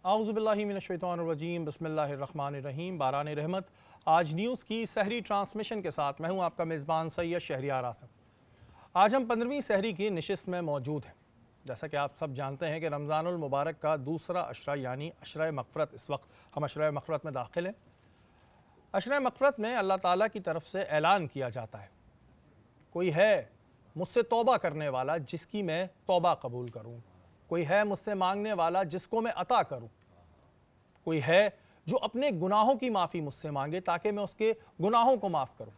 आऊज़ुबिल्लाहि मिनश्शैतानिर्रजीम बिस्मिल्लाहिर्रहमानिर्रहीम। बारान रहमत आज न्यूज़ की सहरी ट्रांसमिशन के साथ मैं हूँ आपका मेज़बान सैयद शहरियार आसिम। आज हम 15वीं सहरी की नशिस्त में मौजूद हैं। जैसा कि आप सब जानते हैं कि रमज़ानुल मुबारक का दूसरा अशरा यानी अशरा मग़फ़िरत, इस वक्त हम अशरा मग़फ़िरत में दाखिल हैं। अशरा मग़फ़िरत में अल्लाह ताला की तरफ से ऐलान किया जाता है, कोई है मुझसे तौबा करने वाला जिसकी मैं तौबा कबूल करूँ, कोई है मुझसे मांगने वाला जिसको मैं अता करूँ, कोई है जो अपने गुनाहों की माफ़ी मुझसे मांगे ताकि मैं उसके गुनाहों को माफ़ करूँ।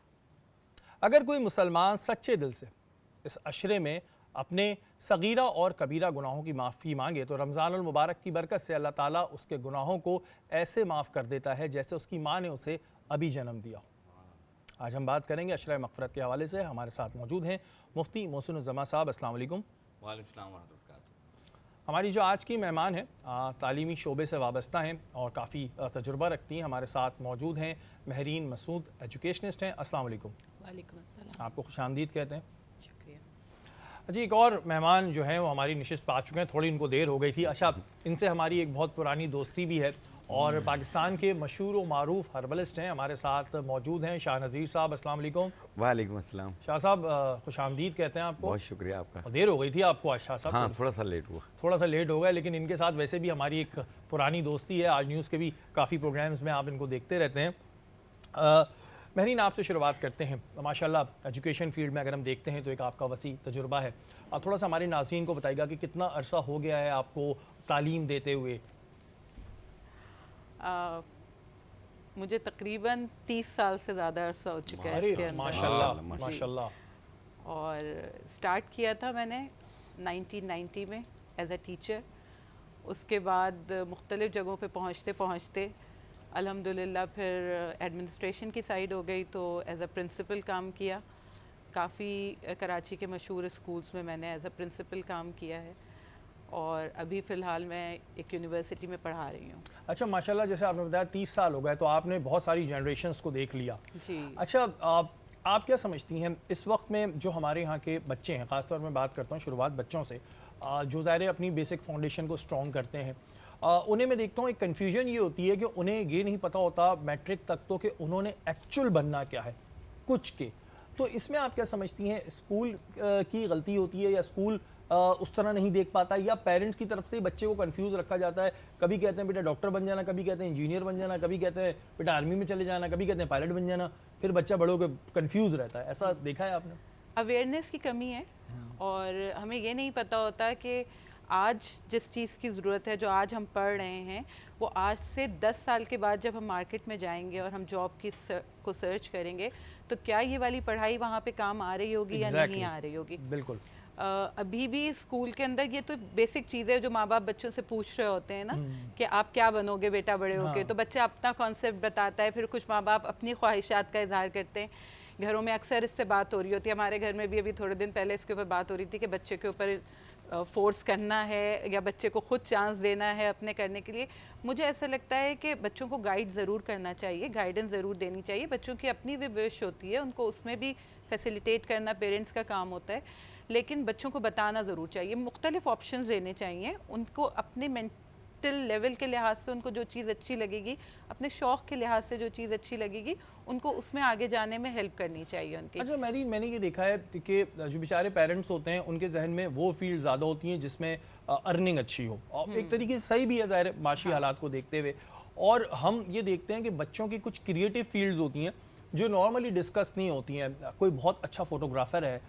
अगर कोई मुसलमान सच्चे दिल से इस अशरे में अपने सगीरा और कबीरा गुनाहों की माफ़ी मांगे तो रमज़ानुल मुबारक की बरकत से अल्लाह ताला उसके गुनाहों को ऐसे माफ़ कर देता है जैसे उसकी माँ ने उसे अभी जन्म दिया हो। आज हम बात करेंगे अशरा मग़फ़िरत के हवाले से। हमारे साथ मौजूद हैं मुफ्ती मोहसिनुज़्ज़मा साहब। अस्सलाम वालेकुम। वालेकुम सलाम व रहमतुल्लाह। हमारी जो आज की मेहमान हैं तालीमी शोबे से वाबस्ता हैं और काफ़ी तजुर्बा रखती हैं। हमारे साथ मौजूद हैं महरीन मसूद, एजुकेशनिस्ट हैं। अस्सलाम वालेकुम। वालेकुम अस्सलाम। आपको खुशामदीद कहते हैं। शुक्रिया। जी, एक और मेहमान जो हैं वो हमारी नशिस्त पर आ चुके हैं। थोड़ी इनको देर हो गई थी। अच्छा, इनसे हमारी एक बहुत पुरानी दोस्ती भी है और पाकिस्तान के मशहूर व मारूफ हर्बलिस्ट हैं। हमारे साथ मौजूद हैं शाह नज़ीर साहब। अस्सलाम वालेकुम। वालेकुम अस्सलाम। शाह साहब खुशामदीद कहते हैं आपको। बहुत शुक्रिया आपका। और देर हो गई थी आपको आज शाह साहब। हाँ, थोड़ा सा लेट हुआ। थोड़ा सा लेट हो गया, लेकिन इनके साथ वैसे भी हमारी एक पुरानी दोस्ती है। आज न्यूज़ के भी काफ़ी प्रोग्राम्स में आप इनको देखते रहते हैं। महरीन, आपसे शुरुआत करते हैं। माशाल्लाह एजुकेशन फील्ड में अगर हम देखते हैं तो एक आपका वसी तजुर्बा है। आप थोड़ा सा हमारे नाज़रीन को बताइएगा कि कितना अरसा हो गया है आपको तालीम देते हुए? मुझे तकरीबन 30 साल से ज़्यादा अरसा हो चुका है इसके अंदर। माशाल्लाह जी। माशाल्लाह। और स्टार्ट किया था मैंने 1990 में एज अ टीचर। उसके बाद मुख्तलिफ़ जगहों पे पहुँचते पहुँचते अल्हम्दुलिल्लाह फिर एडमिनिस्ट्रेशन की साइड हो गई तो एज अ प्रिंसिपल काम किया। काफ़ी कराची के मशहूर स्कूल्स में मैंने एज अ प्रिंसिपल काम किया है और अभी फ़िलहाल मैं एक यूनिवर्सिटी में पढ़ा रही हूँ। अच्छा, माशाल्लाह, जैसे आपने बताया 30 साल हो गए तो आपने बहुत सारी जनरेशन्स को देख लिया। जी। अच्छा, आप क्या समझती हैं इस वक्त में जो हमारे यहाँ के बच्चे हैं, ख़ासतौर में बात करता हूँ शुरुआत बच्चों से, जो ज़ाहिर अपनी बेसिक फाउंडेशन को स्ट्रॉन्ग करते हैं, उन्हें मैं देखता हूँ एक कन्फ्यूजन ये होती है कि उन्हें ये नहीं पता होता मैट्रिक तक तो कि उन्होंने एक्चुअल बनना क्या है कुछ के। तो इसमें आप क्या समझती हैं, स्कूल की गलती होती है या स्कूल उस तरह नहीं देख पाता या पेरेंट्स की तरफ से बच्चे को कंफ्यूज रखा जाता है? कभी कहते हैं बेटा डॉक्टर बन जाना, कभी कहते हैं इंजीनियर बन जाना, कभी कहते हैं बेटा आर्मी में चले जाना, कभी कहते हैं पायलट बन जाना, फिर बच्चा बड़ों के कंफ्यूज रहता है। ऐसा देखा है आपने? अवेयरनेस की कमी है और हमें ये नहीं पता होता कि आज जिस चीज़ की ज़रूरत है, जो आज हम पढ़ रहे हैं, वो आज से 10 साल के बाद जब हम मार्केट में जाएंगे और हम जॉब को सर्च करेंगे तो क्या ये वाली पढ़ाई वहाँ पे काम आ रही होगी या नहीं आ रही होगी। बिल्कुल। अभी भी स्कूल के अंदर ये तो बेसिक चीज़ें जो माँ बाप बच्चों से पूछ रहे होते हैं ना कि आप क्या बनोगे बेटा बड़े होके। तो बच्चा अपना कॉन्सेप्ट बताता है, फिर कुछ माँ बाप अपनी ख्वाहिशात का इजहार करते हैं। घरों में अक्सर इस पे बात हो रही होती है। हमारे घर में भी अभी थोड़े दिन पहले इसके ऊपर बात हो रही थी कि बच्चे के ऊपर फोर्स करना है या बच्चे को खुद चांस देना है अपने करने के लिए। मुझे ऐसा लगता है कि बच्चों को गाइड ज़रूर करना चाहिए, गाइडेंस ज़रूर देनी चाहिए। बच्चों की अपनी भी विश होती है, उनको उसमें भी फैसिलिटेट करना पेरेंट्स का काम होता है, लेकिन बच्चों को बताना ज़रूर चाहिए, मुख्तलिफ ऑप्शंस देने चाहिए उनको। अपने मेंटल लेवल के लिहाज से उनको जो चीज़ अच्छी लगेगी, अपने शौक़ के लिहाज से जो चीज़ अच्छी लगेगी, उनको उसमें आगे जाने में हेल्प करनी चाहिए उनकी। अच्छा, मैंने ये देखा है कि जो बेचारे पेरेंट्स होते हैं उनके जहन में वो फील्ड ज़्यादा होती हैं जिसमें अर्निंग अच्छी हो, और एक तरीके से सही भी है ज़ाहिर माशी हालात को देखते हुए। और हम ये देखते हैं कि बच्चों की कुछ क्रिएटिव फील्ड्स होती हैं जो नॉर्मली डिस्कस नहीं होती हैं। कोई बहुत अच्छा फोटोग्राफर है,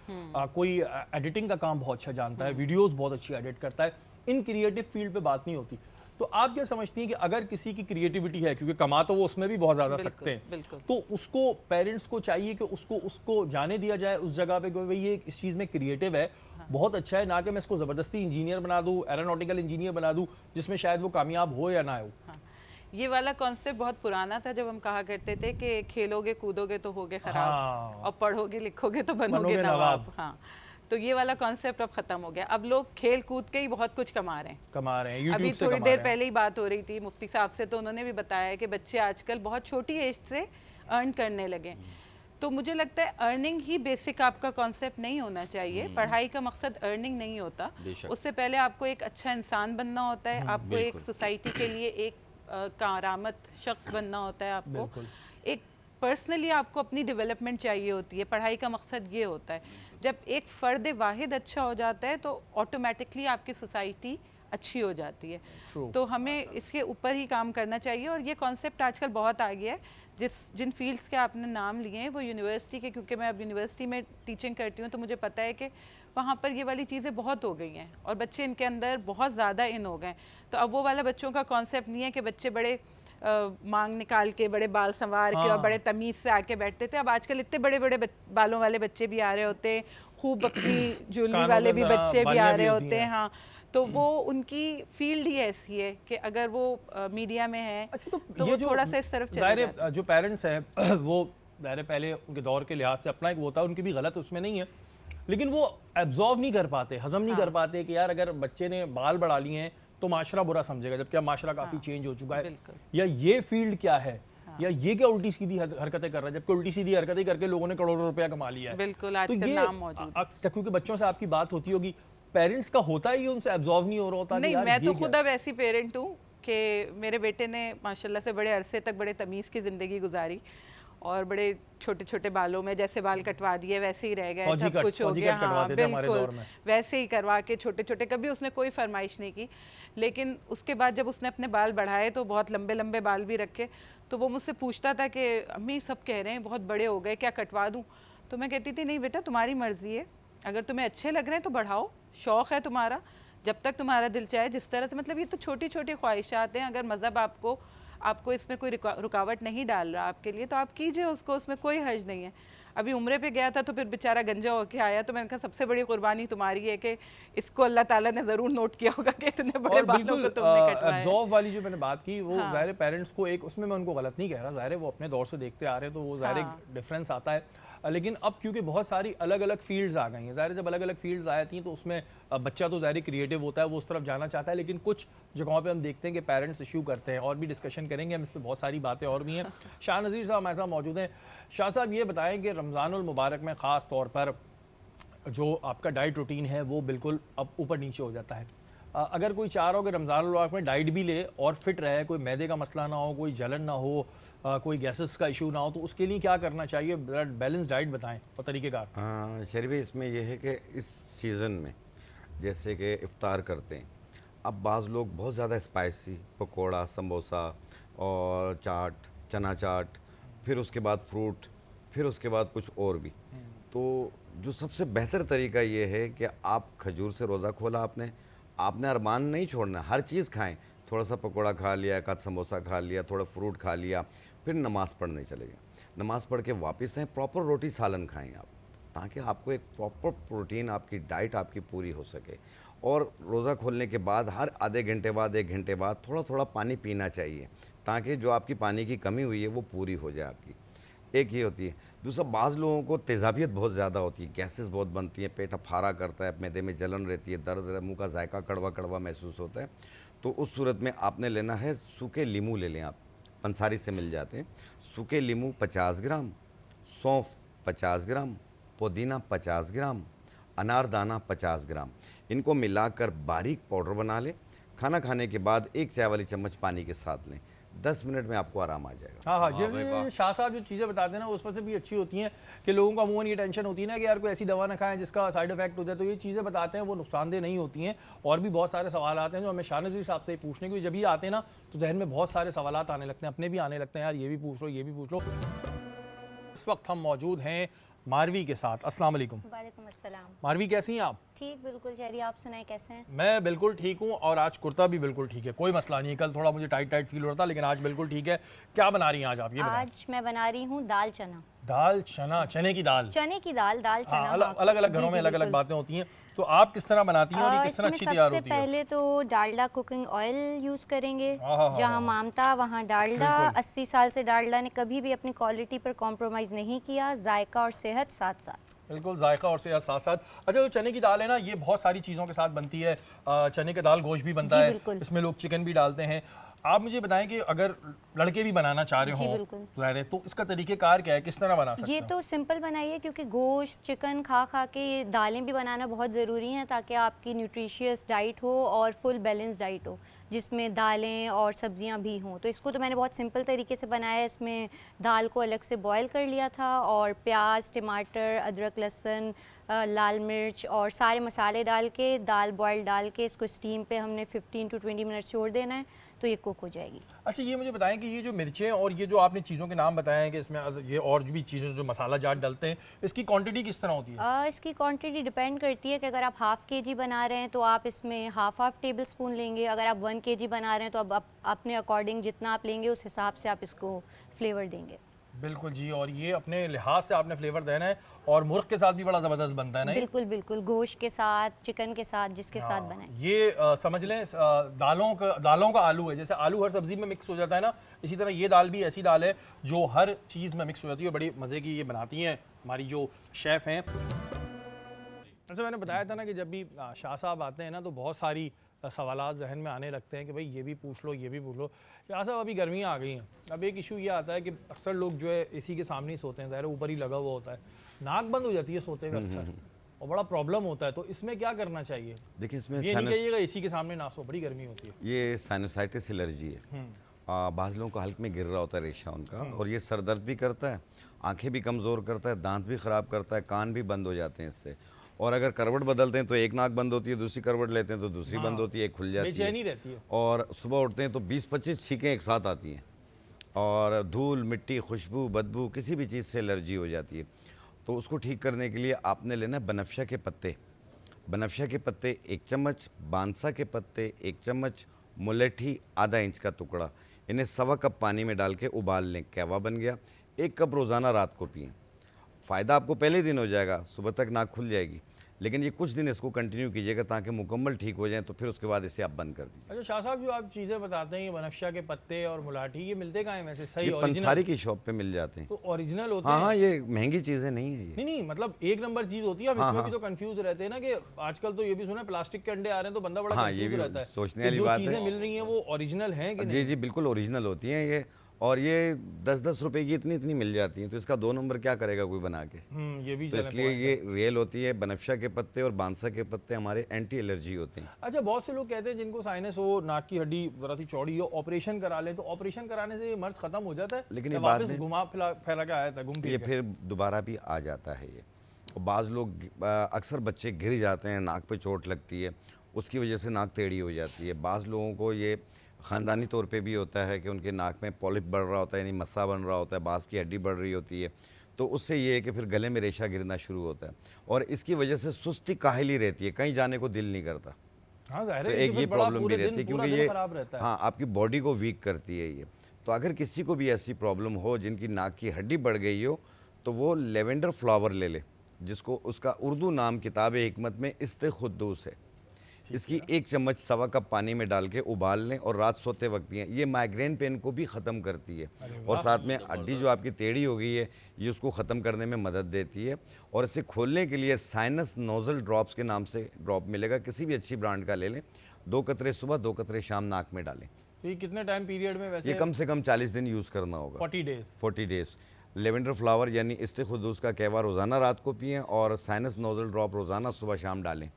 कोई एडिटिंग का काम बहुत अच्छा जानता है, वीडियोस बहुत अच्छी एडिट करता है, इन क्रिएटिव फील्ड पे बात नहीं होती। तो आप क्या समझती हैं कि अगर किसी की क्रिएटिविटी है, क्योंकि कमा तो वो उसमें भी बहुत ज़्यादा सकते हैं, तो उसको पेरेंट्स को चाहिए कि उसको जाने दिया जाए उस जगह पे कि भाई ये इस चीज़ में क्रिएटिव है, बहुत अच्छा है, ना कि मैं इसको ज़बरदस्ती इंजीनियर बना दूँ, एरोनॉटिकल इंजीनियर बना दूँ, जिसमें शायद वो कामयाब हो या ना हो। ये वाला कॉन्सेप्ट बहुत पुराना था जब हम कहा करते थे कि खेलोगे कूदोगे तो होगे खराब और पढ़ोगे लिखोगे तो बनोगे नवाब। हाँ, तो ये वाला कॉन्सेप्ट अब ख़त्म हो गया। अब लोग खेल कूद के ही बहुत कुछ कमा रहे हैं। अभी थोड़ी देर पहले ही बात हो रही थी मुफ्ती साहब से, तो उन्होंने भी बताया कि बच्चे आजकल बहुत छोटी एज से अर्न करने लगे। तो मुझे लगता है अर्निंग ही बेसिक आपका कॉन्सेप्ट नहीं होना चाहिए। पढ़ाई का मकसद अर्निंग नहीं होता, बेशक। उससे पहले आपको एक अच्छा इंसान बनना होता है, आपको एक बिल्कुल। सोसाइटी के लिए एक कारामत शख्स बनना होता है, आपको बिल्कुल। एक पर्सनली आपको अपनी डेवलपमेंट चाहिए होती है। पढ़ाई का मकसद ये होता है, जब एक फ़र्द वाहिद अच्छा हो जाता है तो ऑटोमेटिकली आपकी सोसाइटी अच्छी हो जाती है। True. तो हमें इसके ऊपर ही काम करना चाहिए, और ये कॉन्सेप्ट आजकल बहुत आ गया है। जिन फील्ड्स के आपने नाम लिए हैं वो यूनिवर्सिटी के, क्योंकि मैं अब यूनिवर्सिटी में टीचिंग करती हूँ तो मुझे पता है कि वहाँ पर ये वाली चीज़ें बहुत हो गई हैं और बच्चे इनके अंदर बहुत ज़्यादा इन हो गए। तो अब वो वाला बच्चों का कॉन्सेप्ट नहीं है कि बच्चे बड़े मांग निकाल के, बड़े बाल संवार के और बड़े तमीज़ से आके बैठते थे। अब आजकल इतने बड़े बड़े बालों वाले बच्चे भी आ रहे होते हैं, खूब अपनी ज्वेलरी वाले भी बच्चे भी आ रहे होते हैं। हाँ, तो वो उनकी फील्ड ही ऐसी है कि अगर वो मीडिया में है अच्छा, तो ये वो जो थोड़ा सा इस तरफ चले ज़ाहिर जाते हैं। है, जो पेरेंट्स हैं वो ज़ाहिर है पहले उनके दौर के लिहाज से अपना एक वो होता है, उनकी भी गलत उसमें नहीं है, लेकिन वो एब्जॉर्व नहीं कर पाते, हजम नहीं कर पाते कि यार अगर बच्चे ने बाल बढ़ा लिए हैं तो माशरा बुरा समझेगा, जबकि अब माशरा काफ़ी चेंज हो चुका है, बिल्कुल। या ये फील्ड क्या है, या ये क्या उल्टी सीधी हरकतें कर रहा है, जबकि उल्टी सीधी हरकतें करके लोगों ने करोड़ों रुपया कमा लिया है। बिल्कुल, तो आजकल ये नाम मौजूद है। अक्सर क्योंकि बच्चों से आपकी बात होती होगी, पेरेंट्स का होता है ये उनसे एब्जॉर्व नहीं हो रहा होता कि नहीं, यार मैं ये तो क्या खुद अब ऐसी पेरेंट हूँ कि मेरे बेटे ने माशाल्लाह से बड़े अरसे तक बड़े तमीज़ की ज़िंदगी गुजारी और बड़े छोटे छोटे बालों में जैसे बाल कटवा दिए वैसे ही रह गए, फौजी सब कट- कुछ हो फौजी गया। कट कटवाते थे हमारे दौर बिल्कुल में। वैसे ही करवा के छोटे छोटे, कभी उसने कोई फरमाइश नहीं की। लेकिन उसके बाद जब उसने अपने बाल बढ़ाए तो बहुत लंबे लंबे बाल भी रखे, तो वो मुझसे पूछता था कि अम्मी सब कह रहे हैं बहुत बड़े हो गए, क्या कटवा दूँ? तो मैं कहती थी नहीं बेटा, तुम्हारी मर्ज़ी है, अगर तुम्हें अच्छे लग रहे हैं तो बढ़ाओ, शौक़ है तुम्हारा, जब तक तुम्हारा दिल चाहे जिस तरह से। मतलब ये तो छोटी छोटी ख्वाहिशात हैं, अगर मज़हब आपको इसमें कोई रुकावट नहीं डाल रहा आपके लिए तो आप कीजिए उसको, उसमें कोई हर्ज नहीं है। अभी उम्रे पे गया था तो फिर बेचारा गंजा होके आया, तो मैंने कहा सबसे बड़ी कुर्बानी तुम्हारी है कि इसको अल्लाह ताला ने ज़रूर नोट किया होगा कि इतने बड़े और बालों को तुमने कटवाया है। एब्जॉर्व वाली जो मैंने बात की वो हाँ। ज़ाहिर पेरेंट्स को एक, उसमें मैं उनको गलत नहीं कह रहा, ज़ाहिर है वो अपने दौर से देखते आ रहे हैं तो वो ज़ाहिर हाँ। डिफरेंस आता है, लेकिन अब क्योंकि बहुत सारी अलग अलग फील्ड्स आ गई हैं, ज़ाहिर है जब अलग अलग फील्ड्स आ जाती हैं तो उसमें बच्चा तो ज़ाहिर क्रिएटिव होता है, वो उस तरफ जाना चाहता है, लेकिन कुछ जगहों पे हम देखते हैं कि पेरेंट्स इशू करते हैं, और भी डिस्कशन करेंगे हम इस पर, बहुत सारी बातें और भी हैं। शाह नज़ीर साहब हमारे साथ मौजूद हैं। शाह साहब ये बताएं कि रमज़ानुल मुबारक में ख़ास तौर पर जो आपका डाइट रूटीन है वो बिल्कुल अब ऊपर नीचे हो जाता है, अगर कोई चाह रहा हो कि रमज़ान मुबारक में डाइट भी ले और फिट रहे, कोई मैदे का मसला ना हो, कोई जलन ना हो, कोई गैसेस का इशू ना हो, तो उसके लिए क्या करना चाहिए? बैलेंस डाइट बताएं और तरीक़ेकार। शरीफ इसमें यह है कि इस सीज़न में जैसे कि इफ्तार करते हैं, अब बाज़ लोग बहुत ज़्यादा स्पाइसी पकोड़ा, समोसा और चाट, चना चाट, फिर उसके बाद फ्रूट, फिर उसके बाद कुछ और भी। तो जो सबसे बेहतर तरीका ये है कि आप खजूर से रोज़ा खोला, आपने अरमान नहीं छोड़ना, हर चीज़ खाएं, थोड़ा सा पकोड़ा खा लिया, एक आध समोसा खा लिया, थोड़ा फ्रूट खा लिया, फिर नमाज़ पढ़ने चले गए, नमाज़ पढ़ के वापस आएँ, प्रॉपर रोटी सालन खाएं आप, ताकि आपको एक प्रॉपर प्रोटीन, आपकी डाइट आपकी पूरी हो सके। और रोज़ा खोलने के बाद हर आधे घंटे बाद, 1 घंटे बाद थोड़ा थोड़ा पानी पीना चाहिए, ताकि जो आपकी पानी की कमी हुई है वो पूरी हो जाए आपकी। एक ये होती है। दूसरा, बाज़ लोगों को तेज़ाबियत बहुत ज़्यादा होती है, गैसेस बहुत बनती हैं, पेट फारा करता है, मैदे में जलन रहती है, दर्द, मुंह का जायका कड़वा कड़वा महसूस होता है, तो उस सूरत में आपने लेना है सूखे लीमू ले लें आप, पंसारी से मिल जाते हैं। सूखे लीमू 50 ग्राम, सौंफ 50 ग्राम, पुदीना 50 ग्राम, अनारदाना 50 ग्राम, इनको मिलाकर बारीक पाउडर बना लें। खाना खाने के बाद 1 चाय वाली चम्मच पानी के साथ लें, 10 मिनट में आपको आराम आ जाएगा। हाँ, वाह भाई जैसे वाह। शाह साहब जो चीज़ें बताते हैं ना उस वजह से भी अच्छी होती हैं कि लोगों को अमूमन ये टेंशन होती है ना कि यार कोई ऐसी दवा ना खाएं जिसका साइड इफेक्ट हो जाए, तो ये चीज़ें बताते हैं वो नुकसानदेह नहीं होती हैं। और भी बहुत सारे सवाल आते हैं जो हमें शाह नज़ीर साहब से पूछने के, जब भी आते हैं ना तो जहन में बहुत सारे सवाल आने लगते हैं, अपने भी आने लगते हैं, यार ये भी पूछ लो, ये भी पूछ लो। इस वक्त हम मौजूद हैं मारवी के साथ। अस्सलाम वालेकुम। वालेकुम अस्सलाम। मारवी कैसी हैं आप? ठीक, बिल्कुल शहरी, आप सुनाएं कैसे हैं? मैं बिल्कुल ठीक हूँ, और आज कुर्ता भी बिल्कुल ठीक है, कोई मसला नहीं है। कल थोड़ा मुझे टाइट टाइट फील हो रहा था, लेकिन आज बिल्कुल ठीक है। क्या बना रही हैं आज आप, ये बताएं। आज मैं बना रही हूँ दाल चना। दाल चना, चने की दाल। चने की दाल, दाल चना। हाँ, अलग अलग घरों जी, में अलग अलग बिल्कुल। बातें होती हैं, तो आप किस तरह बनाती हैं और ये किस तरह इसमें अच्छी तैयार सबसे होती है? पहले तो डालडा कुकिंग ऑयल यूज़ करेंगे। हाँ, हाँ, जहाँ हाँ। मामता वहाँ डालडा। बिल्कुल। 80 साल से डालडा ने कभी भी अपनी क्वालिटी पर कॉम्प्रोमाइज़ नहीं किया, जायका और सेहत साथ साथ। बिल्कुल, जायका और सेहत साथ साथ। अच्छा, जो चने की दाल है ना, ये बहुत सारी चीज़ों के साथ बनती है। चने का दाल गोश्त भी बनता जी, है, बिल्कुल। इसमें लोग चिकन भी डालते हैं। आप मुझे बताएं कि अगर लड़के भी बनाना चाह रहे जी, हो बिल्कुल। ज़ाहिर है, तो इसका तरीक़ेकार क्या है, किस तरह बना सकते ये हो? तो सिंपल बनाइए, क्योंकि गोश्त चिकन खा खा के ये दालें भी बनाना बहुत ज़रूरी हैं, ताकि आपकी न्यूट्रिशियस डाइट हो और फुल बैलेंस डाइट हो, जिसमें दालें और सब्जियां भी हों। तो इसको तो मैंने बहुत सिंपल तरीके से बनाया है। इसमें दाल को अलग से बॉयल कर लिया था और प्याज, टमाटर, अदरक, लहसुन, लाल मिर्च और सारे मसाले डाल के दाल बॉयल डाल के इसको स्टीम पे हमने 15 to 20 मिनट छोड़ देना है, तो ये कुक हो जाएगी। अच्छा, ये मुझे बताएं कि ये जो मिर्चें और ये जो आपने चीज़ों के नाम बताए हैं कि इसमें ये और भी चीज़ें जो मसाला जात डालते हैं, इसकी क्वांटिटी किस तरह होती है? इसकी क्वांटिटी डिपेंड करती है कि अगर आप हाफ़ kg बना रहे हैं तो आप इसमें हाफ टेबल स्पून लेंगे। अगर आप 1 kg बना रहे हैं तो अब आप अपने अकॉर्डिंग जितना आप लेंगे उस हिसाब से आप इसको फ्लेवर देंगे। बिल्कुल जी, और ये अपने लिहाज से आपने फ्लेवर देना है, और मुर्ग के साथ भी बड़ा ज़बरदस्त बनता है, नहीं? बिल्कुल बिल्कुल, गोश्त के साथ, चिकन के साथ, जिसके साथ बनाएं। ये समझ लें दालों का आलू है। जैसे आलू हर सब्जी में मिक्स हो जाता है ना, इसी तरह ये दाल भी ऐसी दाल है जो हर चीज़ में मिक्स हो जाती है। बड़ी मज़े की ये बनाती हैं हमारी जो शेफ़ हैं। जैसे मैंने बताया था ना कि जब भी शाह साहब आते हैं ना, तो बहुत सारी सवालात जहन में आने लगते हैं कि भाई ये भी पूछ लो, ये भी पूछ लो। शाह साहब, अभी गर्मियाँ आ गई हैं। अब एक इशू ये आता है कि अक्सर लोग जो है एसी के सामने ही सोते हैं, ज़ाहिर है ऊपर ही लगा हुआ होता है, नाक बंद हो जाती है सोते हुए अक्सर, और बड़ा प्रॉब्लम होता है। तो इसमें क्या करना चाहिए? देखिए, इसमें ये नहीं कहिएगा एसी के सामने ना सो, बड़ी गर्मी होती है। ये साइनसाइटिस एलर्जी है। बाज़ लोगों को हल्क में गिर रहा होता है रेशा उनका, और ये सर दर्द भी करता है, आंखें भी कमज़ोर करता है, दांत भी ख़राब करता है, कान भी बंद हो जाते हैं इससे। और अगर करवट बदलते हैं तो एक नाक बंद होती है, दूसरी करवट लेते हैं तो दूसरी बंद होती है, एक खुल जाती है, बेचैनी रहती है। और सुबह उठते हैं तो 20-25 छींकें एक साथ आती हैं, और धूल, मिट्टी, खुशबू, बदबू, किसी भी चीज़ से एलर्जी हो जाती है। तो उसको ठीक करने के लिए आपने लेना है बनफशा के पत्ते। बनफशा के पत्ते 1 चम्मच, बांसा के पत्ते 1 चम्मच, मुलेठी आधा इंच का टुकड़ा, इन्हें 1.25 कप पानी में डाल के उबाल लें। कहवा बन गया। 1 कप रोज़ाना रात को पिएं। फ़ायदा आपको पहले दिन हो जाएगा, सुबह तक नाक खुल जाएगी, लेकिन ये कुछ दिन इसको कंटिन्यू कीजिएगा ताकि मुकम्मल ठीक हो जाए, तो फिर उसके बाद इसे आप बंद कर दीजिए। अच्छा शाह साहब, जो आप चीज़ें बताते हैं, ये बनफशा के पत्ते और मुलाठी, ये मिलते कहाँ हैं वैसे? सही ये ओरिजिनल? पंसारी की शॉप पे मिल जाते हैं। तो ओरिजिनल होते हाँ हैं? हाँ, ये महंगी चीज़ें नहीं है ये। नहीं, मतलब एक नंबर चीज़ होती है। हम हाँ, इसमें हाँ। भी तो कंफ्यूज रहते हैं ना कि आजकल तो ये भी सुना है प्लास्टिक के अंडे आ रहे हैं, तो बंदा बड़ा हाँ, ये कंफ्यूज भी रहता है सोचने कि वाली जो बात है। चीज़ें मिल रही हैं वो ओरिजिनल हैं कि जी नहीं? जी, बिल्कुल ओरिजिनल होती हैं ये, और ये 10-10 रुपए की इतनी मिल जाती हैं, तो इसका 2 नंबर क्या करेगा कोई बना के? ये भी तो चैनल इसलिए पॉइंट ये है। रियल होती है। बनफशा के पत्ते और बांसा के पत्ते हमारे एंटी एलर्जी होते हैं। अच्छा, बहुत से लोग कहते हैं जिनको साइनस हो, नाक की हड्डी ज़रा सी चौड़ी हो, ऑपरेशन करा लें, तो ऑपरेशन कराने से ये मर्ज खत्म हो जाता है? लेकिन या ये बाद वापस में- घुमा फैला के आया था, घूम ये फिर के? फिर दोबारा भी आ जाता है ये। और बाज़ लोग अक्सर बच्चे गिर जाते हैं, नाक पे चोट लगती है, उसकी वजह से नाक टेढ़ी हो जाती है। बाज़ लोगों को ये ख़ानदानी तौर पे भी होता है कि उनके नाक में पॉलिप बढ़ रहा होता है, यानी मस्सा बन रहा होता है, बाँस की हड्डी बढ़ रही होती है, तो उससे ये है कि फिर गले में रेशा गिरना शुरू होता है, और इसकी वजह से सुस्ती काहिली रहती है, कहीं जाने को दिल नहीं करता। हाँ, ज़ाहिर तो है, एक फिर ये बड़ा प्रॉब्लम भी पूरे रहती है, दिन- पूरा क्योंकि दिन ये खराब रहता है। हाँ, आपकी बॉडी को वीक करती है ये। तो अगर किसी को भी ऐसी प्रॉब्लम हो जिनकी नाक की हड्डी बढ़ गई हो, तो वो लेवेंडर फ्लावर ले ले, जिसको उसका उर्दू नाम किताब हिकमत में इस्तेखुद्दूस है। इसकी 1 चम्मच 1.25 कप पानी में डाल के उबाल लें और रात सोते वक्त पिएं। ये माइग्रेन पेन को भी ख़त्म करती है, और साथ में हड्डी जो आपकी टेढ़ी हो गई है ये उसको ख़त्म करने में मदद देती है। और इसे खोलने के लिए साइनस नोज़ल ड्रॉप्स के नाम से ड्रॉप मिलेगा, किसी भी अच्छी ब्रांड का ले लें। 2 कतरे सुबह, 2 कतरे शाम नाक में डालें। तो ये कितने टाइम पीरियड में वैसे? ये कम से कम 40 दिन यूज़ करना होगा। 40 डेज। 40 डेज़। लेवेंडर फ्लावर यानी इस्तेखुद्दूस का कहवा रोज़ाना रात को पिएं, और साइनस नोज़ल ड्रॉप रोज़ाना सुबह शाम डालें।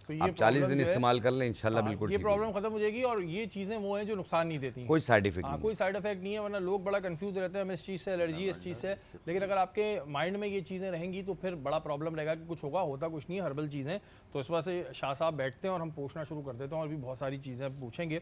तो आप 40 दिन इस्तेमाल कर लें, इंशाल्लाह बिल्कुल ये ठीक होगा। प्रॉब्लम खत्म हो जाएगी, और ये चीज़ें वो हैं जो नुकसान नहीं देती। कोई साइड इफेक्ट हाँ, नहीं कोई साइड इफेक्ट नहीं है, वरना लोग बड़ा कंफ्यूज रहते हैं, हमें इस चीज़ से एलर्जी, इस चीज़ से। लेकिन अगर आपके माइंड में ये चीज़ें रहेंगी तो फिर बड़ा प्रॉब्लम रहेगा कि कुछ होगा, होता कुछ नहीं है, हर्बल चीज़ें। तो इस वजह से शाह साहब बैठते हैं और हम पूछना शुरू कर देते हैं, और भी बहुत सारी चीज़ें पूछेंगे।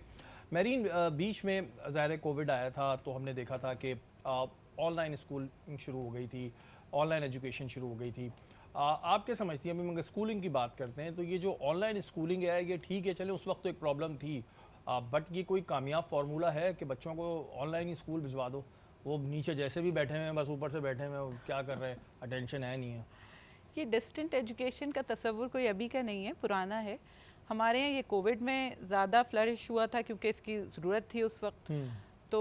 मेरीन, बीच में ज़ाहिर कोविड आया था, तो हमने देखा था कि ऑनलाइन स्कूलिंग शुरू हो गई थी, ऑनलाइन एजुकेशन शुरू हो गई थी। आप क्या समझती हैं? अभी मगर स्कूलिंग की बात करते हैं, तो ये जो ऑनलाइन स्कूलिंग है ये ठीक है, चले उस वक्त तो एक प्रॉब्लम थी, बट ये कोई कामयाब फार्मूला है कि बच्चों को ऑनलाइन ही स्कूल भिजवा दो, वो नीचे जैसे भी बैठे हुए हैं, बस ऊपर से बैठे हुए हैं, वो क्या कर रहे हैं, अटेंशन है नहीं है? ये डिस्टेंट एजुकेशन का तस्वुर कोई अभी का नहीं है, पुराना है। हमारे यहाँ ये कोविड में ज़्यादा फ्लरिश हुआ था क्योंकि इसकी ज़रूरत थी उस वक्त। तो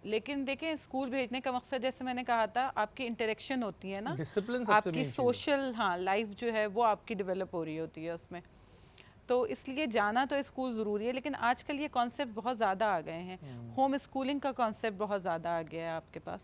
लेकिन देखें, स्कूल भेजने का मकसद जैसे मैंने कहा था, आपकी इंटरेक्शन होती है ना, डिसिप्लिन सबसे आपकी main चीज़ है। सोशल लाइफ जो है वो आपकी डेवलप हो रही होती है उसमें। तो इसलिए जाना तो स्कूल ज़रूरी है, लेकिन आजकल ये कॉन्सेप्ट बहुत ज़्यादा आ गए हैं। होम स्कूलिंग का कॉन्सेप्ट बहुत ज़्यादा आ गया है आपके पास।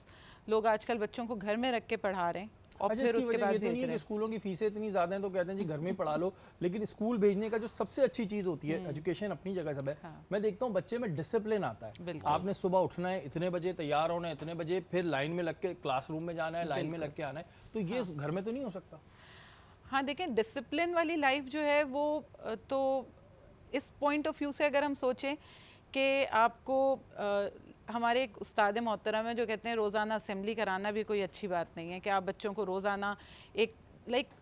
लोग आजकल बच्चों को घर में रख के पढ़ा रहे हैं और अच्छा, फिर इसकी उसके वजह बाद ये तो भेज नहीं है रहे कि हैं। स्कूलों की फीसें इतनी ज़्यादा हैं तो कहते हैं जी घर में ही पढ़ा लो, लेकिन स्कूल भेजने का जो सबसे अच्छी चीज़ होती है, एजुकेशन अपनी जगह सब है। मैं देखता हूँ बच्चे में डिसिप्लिन आता है। बिल्कुल। आपने सुबह उठना है, इतने बजे तैयार होना है, इतने बजे फिर लाइन में लग के क्लासरूम में जाना है, लाइन में लग के आना है, तो ये घर में तो नहीं हो सकता। हाँ देखें, डिसिप्लिन वाली लाइफ जो है वो तो इस पॉइंट ऑफ व्यू से अगर हम सोचें कि आपको हमारे एक उस्ताद मोहतरम है जो कहते हैं रोज़ाना असेंबली कराना भी कोई अच्छी बात नहीं है, कि आप बच्चों को रोज़ाना एक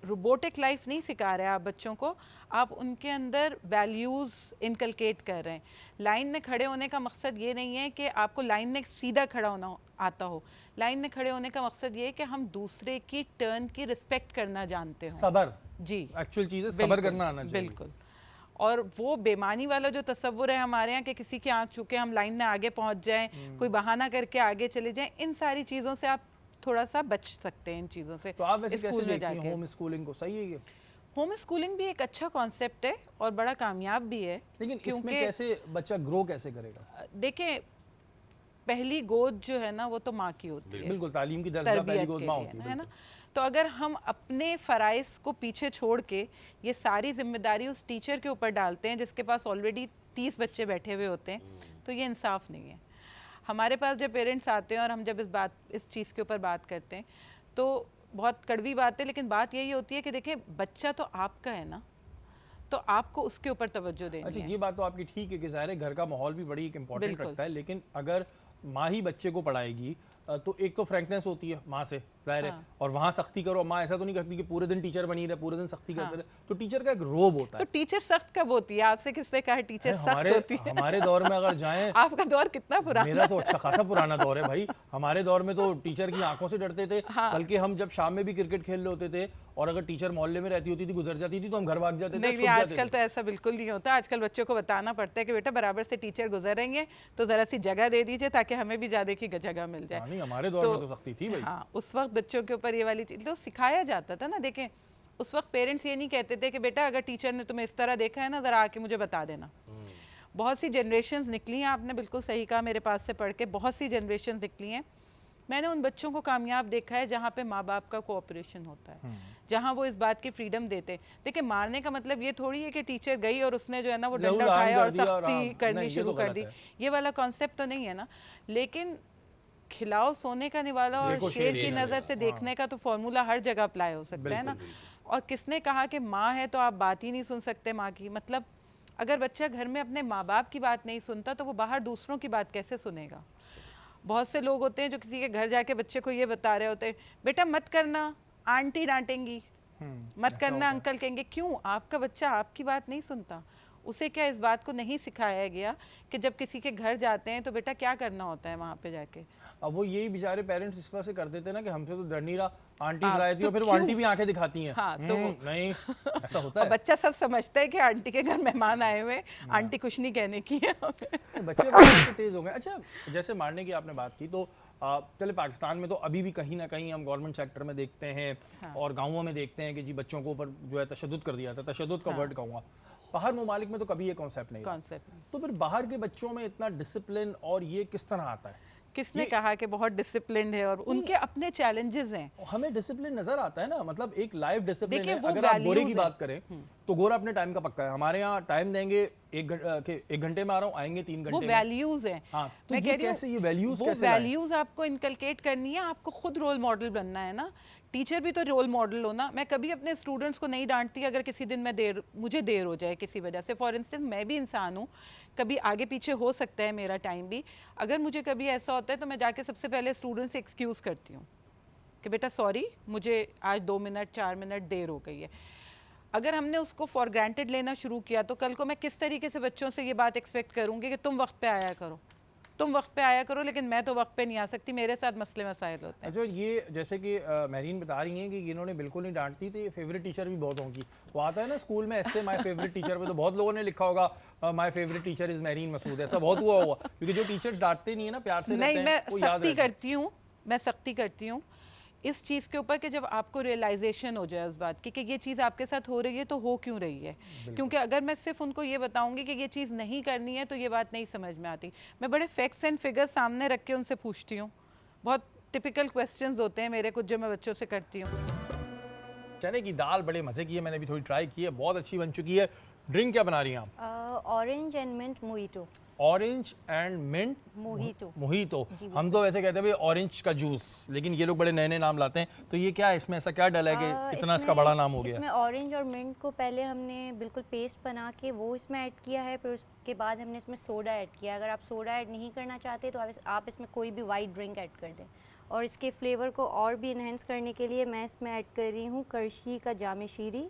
रोबोटिक लाइफ नहीं सिखा रहे हैं आप बच्चों को, आप उनके अंदर वैल्यूज़ इनकलकेट कर रहे हैं। लाइन में खड़े होने का मकसद ये नहीं है कि आपको लाइन में सीधा खड़ा होना आता हो। लाइन में खड़े होने का मकसद ये है कि हम दूसरे की टर्न की रिस्पेक्ट करना जानते हो। सबर, जी, एक्चुअल चीज़ है, सबर करना आना चाहिए। बिल्कुल। और वो बेमानी वाला जो तसव्वुर है हमारे यहाँ कि किसी की आंख छूके हम लाइन में आगे पहुँच जाएं, कोई बहाना करके आगे चले जाएं, इन सारी चीज़ों से आप थोड़ा सा बच सकते हैं इन चीज़ों से। तो आप वैसे कैसे स्कूल में देखती हैं जाके। होम स्कूलिंग को? सही है ये? होम स्कूलिंग भी एक अच्छा कॉन्सेप्ट है और बड़ा कामयाब भी है, लेकिन इसमें क्योंकि कैसे बच्चा ग्रो कैसे करेगा? देखें, पहली गोद जो है ना वो तो माँ की होती है, बिल्कुल, तालीम की दर्जा पहली तरबियत गोद के माँ लिए, होती है ना। बिल्कुल। तो अगर हम अपने फ़राइज़ को पीछे छोड़ के ये सारी जिम्मेदारी उस टीचर के ऊपर डालते हैं जिसके पास ऑलरेडी 30 बच्चे बैठे हुए होते हैं, तो ये इंसाफ नहीं है। हमारे पास जब पेरेंट्स आते हैं और हम जब इस चीज़ के ऊपर बात करते हैं तो बहुत कड़वी बात है, लेकिन बात यही होती है कि देखें, बच्चा तो आपका है ना, तो आपको उसके ऊपर तवज्जो देनी अच्छा, है। ये बात तो आपकी ठीक है कि ज़ाहिर है घर का माहौल भी बड़ी एक इम्पोर्टेंट बिल्कुल। रखता है, लेकिन अगर माँ ही बच्चे को पढ़ाएगी तो एक तो फ्रैंकनेस होती है माँ से, जाहिर है, और वहाँ सख्ती करो। माँ ऐसा तो नहीं करती कि पूरे दिन टीचर बनी रहे, पूरे दिन सख्ती करते रहे, तो टीचर का एक रोब होता तो है। टीचर सख्त कब होती है? आपसे किसने कहा टीचर सख्त हमारे होती है? हमारे दौर में अगर जाएं, आपका दौर कितना पुराना? मेरा तो अच्छा खासा पुराना दौर है भाई। हमारे दौर में तो टीचर की आंखों से डरते थे, हाँ। बल्कि हम जब शाम में भी क्रिकेट खेल रहे होते थे और अगर टीचर मोहल्ले में रहती होती थी, गुजर जाती थी, तो हम घर भाग जाते थे, नहीं, छुप नहीं, जाते आजकल थे। तो ऐसा बिल्कुल नहीं होता। आजकल बच्चों को बताना पड़ता है कि बेटा बराबर से टीचर गुजर रही हैं तो ज़रा सी जगह दे दीजिए ताकि हमें भी ज़्यादा की जगह मिल जाए। हाँ, नहीं, हमारे दौर में तो सख्ती थी भाई। हाँ, उस वक्त बच्चों के ऊपर ये वाली चीज़ तो सिखाया जाता था ना। देखें, उस वक्त पेरेंट्स ये नहीं कहते थे कि बेटा अगर टीचर ने तुम्हें इस तरह देखा है ना, ज़रा आके मुझे बता देना। बहुत सी जनरेशन निकली हैं, आपने बिल्कुल सही कहा, मेरे पास से पढ़ के बहुत सी जनरेशन निकली हैं। मैंने उन बच्चों को कामयाब देखा है जहाँ पे माँ बाप का कोऑपरेशन होता है, जहाँ वो इस बात की फ्रीडम देते हैं। देखिए, मारने का मतलब ये थोड़ी है कि टीचर गई और उसने जो है ना वो लहू डंडा लहान उठाया और कर दिया और सख्ती नहीं, करनी ये शुरू तो कर गलत दी। है। ये वाला कॉन्सेप्ट तो नहीं है ना। लेकिन खिलाओ सोने का निवाला और देखो शेर शेर की का नज़र से देखने का तो फॉर्मूला हर जगह अप्लाई हो सकता है ना। और किसने कहा कि माँ है तो आप बात ही नहीं सुन सकते माँ की? मतलब अगर बच्चा घर में अपने माँ बाप की बात नहीं सुनता तो वो बाहर दूसरों की बात कैसे सुनेगा? बहुत से लोग होते हैं जो किसी के घर जाके बच्चे को ये बता रहे होते हैं, बेटा मत करना, आंटी डांटेंगी, मत करना, अंकल कहेंगे। क्यों? आपका बच्चा आपकी बात नहीं सुनता। उसे क्या इस बात को नहीं सिखाया गया कि जब किसी के घर जाते हैं तो बेटा क्या करना होता है वहाँ पे जाके? अब वो यही बेचारे पेरेंट्स इस वजह से कर देते ना कि हमसे तो डर नहीं रहा, आंटी आप बुलाती तो है, फिर वो क्यों? आंटी भी आंखें दिखाती हैं। हाँ, तो वो- नहीं, ऐसा होता और है। बच्चा सब समझता है कि आंटी के घर मेहमान आए हुए, आंटी कुछ नहीं कहने की है। बच्चे बहुत तेज हो गए। अच्छा, जैसे मारने की आपने बात की तो चले पाकिस्तान में तो अभी भी कहीं ना कहीं हम गवर्नमेंट सेक्टर में देखते हैं और गाँवों में देखते हैं कि जी बच्चों के ऊपर जो है तशद्दुद कर दिया था। तशद्दुद का वर्ड कहूँगा, बाहर ममालिक में तो कभी ये कॉन्सेप्ट नहीं रहा। कॉन्सेप्ट तो फिर बाहर के बच्चों में इतना डिसिप्लिन और ये किस तरह आता है? किसने कहा कि बहुत डिसिप्लिन है? और उनके अपने चैलेंजेस हैं। हमें डिसिप्लिन नजर आता है ना, मतलब एक लाइव डिसिप्लिन देखिए, है। वो अगर आप गोरे की values बात करें तो गोरा अपने टाइम का पक्का है। हमारे यहाँ टाइम देंगे एक घंटे में आ रहा हूँ, आएंगे 3 घंटे वो में। वैल्यूज हैं। हाँ, तो मैं ये कह रही हूँ, कैसे ये values वो कैसे लाएं? वैल्यूज आपको इनकलकेट करनी है, आपको खुद रोल मॉडल बनना है ना। टीचर भी तो रोल मॉडल हो ना। मैं कभी अपने स्टूडेंट्स को नहीं डांटती अगर किसी दिन मुझे देर हो जाए किसी वजह से। फॉर इंस्टेंस, मैं भी इंसान हूँ, कभी आगे पीछे हो सकता है मेरा टाइम भी। अगर मुझे कभी ऐसा होता है तो मैं जाके सबसे पहले स्टूडेंट से एक्सक्यूज़ करती हूँ कि बेटा सॉरी, मुझे आज 2 मिनट 4 मिनट देर हो गई है। अगर हमने उसको फॉर ग्रांटेड लेना शुरू किया तो कल को मैं किस तरीके से बच्चों से ये बात एक्सपेक्ट करूँगी कि तुम वक्त पे आया करो, तुम वक्त पे आया करो, लेकिन मैं तो वक्त पे नहीं आ सकती, मेरे साथ मसले मसाइल होते हैं। अच्छा, ये जैसे कि महरीन बता रही हैं कि इन्होंने बिल्कुल नहीं डांटती, तो ये फेवरेट टीचर भी बहुत होंगी। वो आता है ना स्कूल में ऐसे माय फेवरेट टीचर पे, तो बहुत लोगों ने लिखा होगा my favourite teacher is Mehreen Masood. ऐसा बहुत हुआ होगा, क्योंकि जो टीचर्स डांटते नहीं है ना, प्यार से नहीं, रहते हैं, मैं वो याद सख्ती रहते हैं। करती हूँ, मैं सख्ती करती हूँ। इस चीज़ के ऊपर कि जब आपको रियलाइजेशन हो जाए उस बात की कि ये चीज़ आपके साथ हो रही है तो हो क्यों रही है। क्योंकि अगर मैं सिर्फ उनको ये बताऊंगी कि ये चीज़ नहीं करनी है तो ये बात नहीं समझ में आती। मैं बड़े फैक्ट्स एंड फिगर्स सामने रख के उनसे पूछती हूँ। बहुत टिपिकल क्वेश्चंस होते हैं मेरे कुछ जो मैं बच्चों से करती हूँ। चने की दाल बड़े मज़े की है, मैंने भी थोड़ी ट्राई की है, बहुत अच्छी बन चुकी है। ड्रिंक क्या बना रही हैं आप? Orange and mint mojito. Orange and mint mojito. Mojito. जी, हम तो वैसे कहते हैं भाई ऑरेंज का जूस, लेकिन ये लोग बड़े नए नए नाम लाते हैं। तो ये क्या है, इसमें ऐसा क्या डला है कि इतना इसका बड़ा नाम हो गया? इसमें ऑरेंज और मिंट को पहले हमने बिल्कुल पेस्ट बना के वो इसमें ऐड किया है, फिर उसके बाद हमने इसमें सोडा ऐड किया। अगर आप सोडा ऐड नहीं करना चाहते तो आप इसमें कोई भी वाइट ड्रिंक ऐड कर दें। और इसके फ्लेवर को और भी इन्हेंस करने के लिए मैं इसमें ऐड कर रही हूँ करशी का जामे शीरी।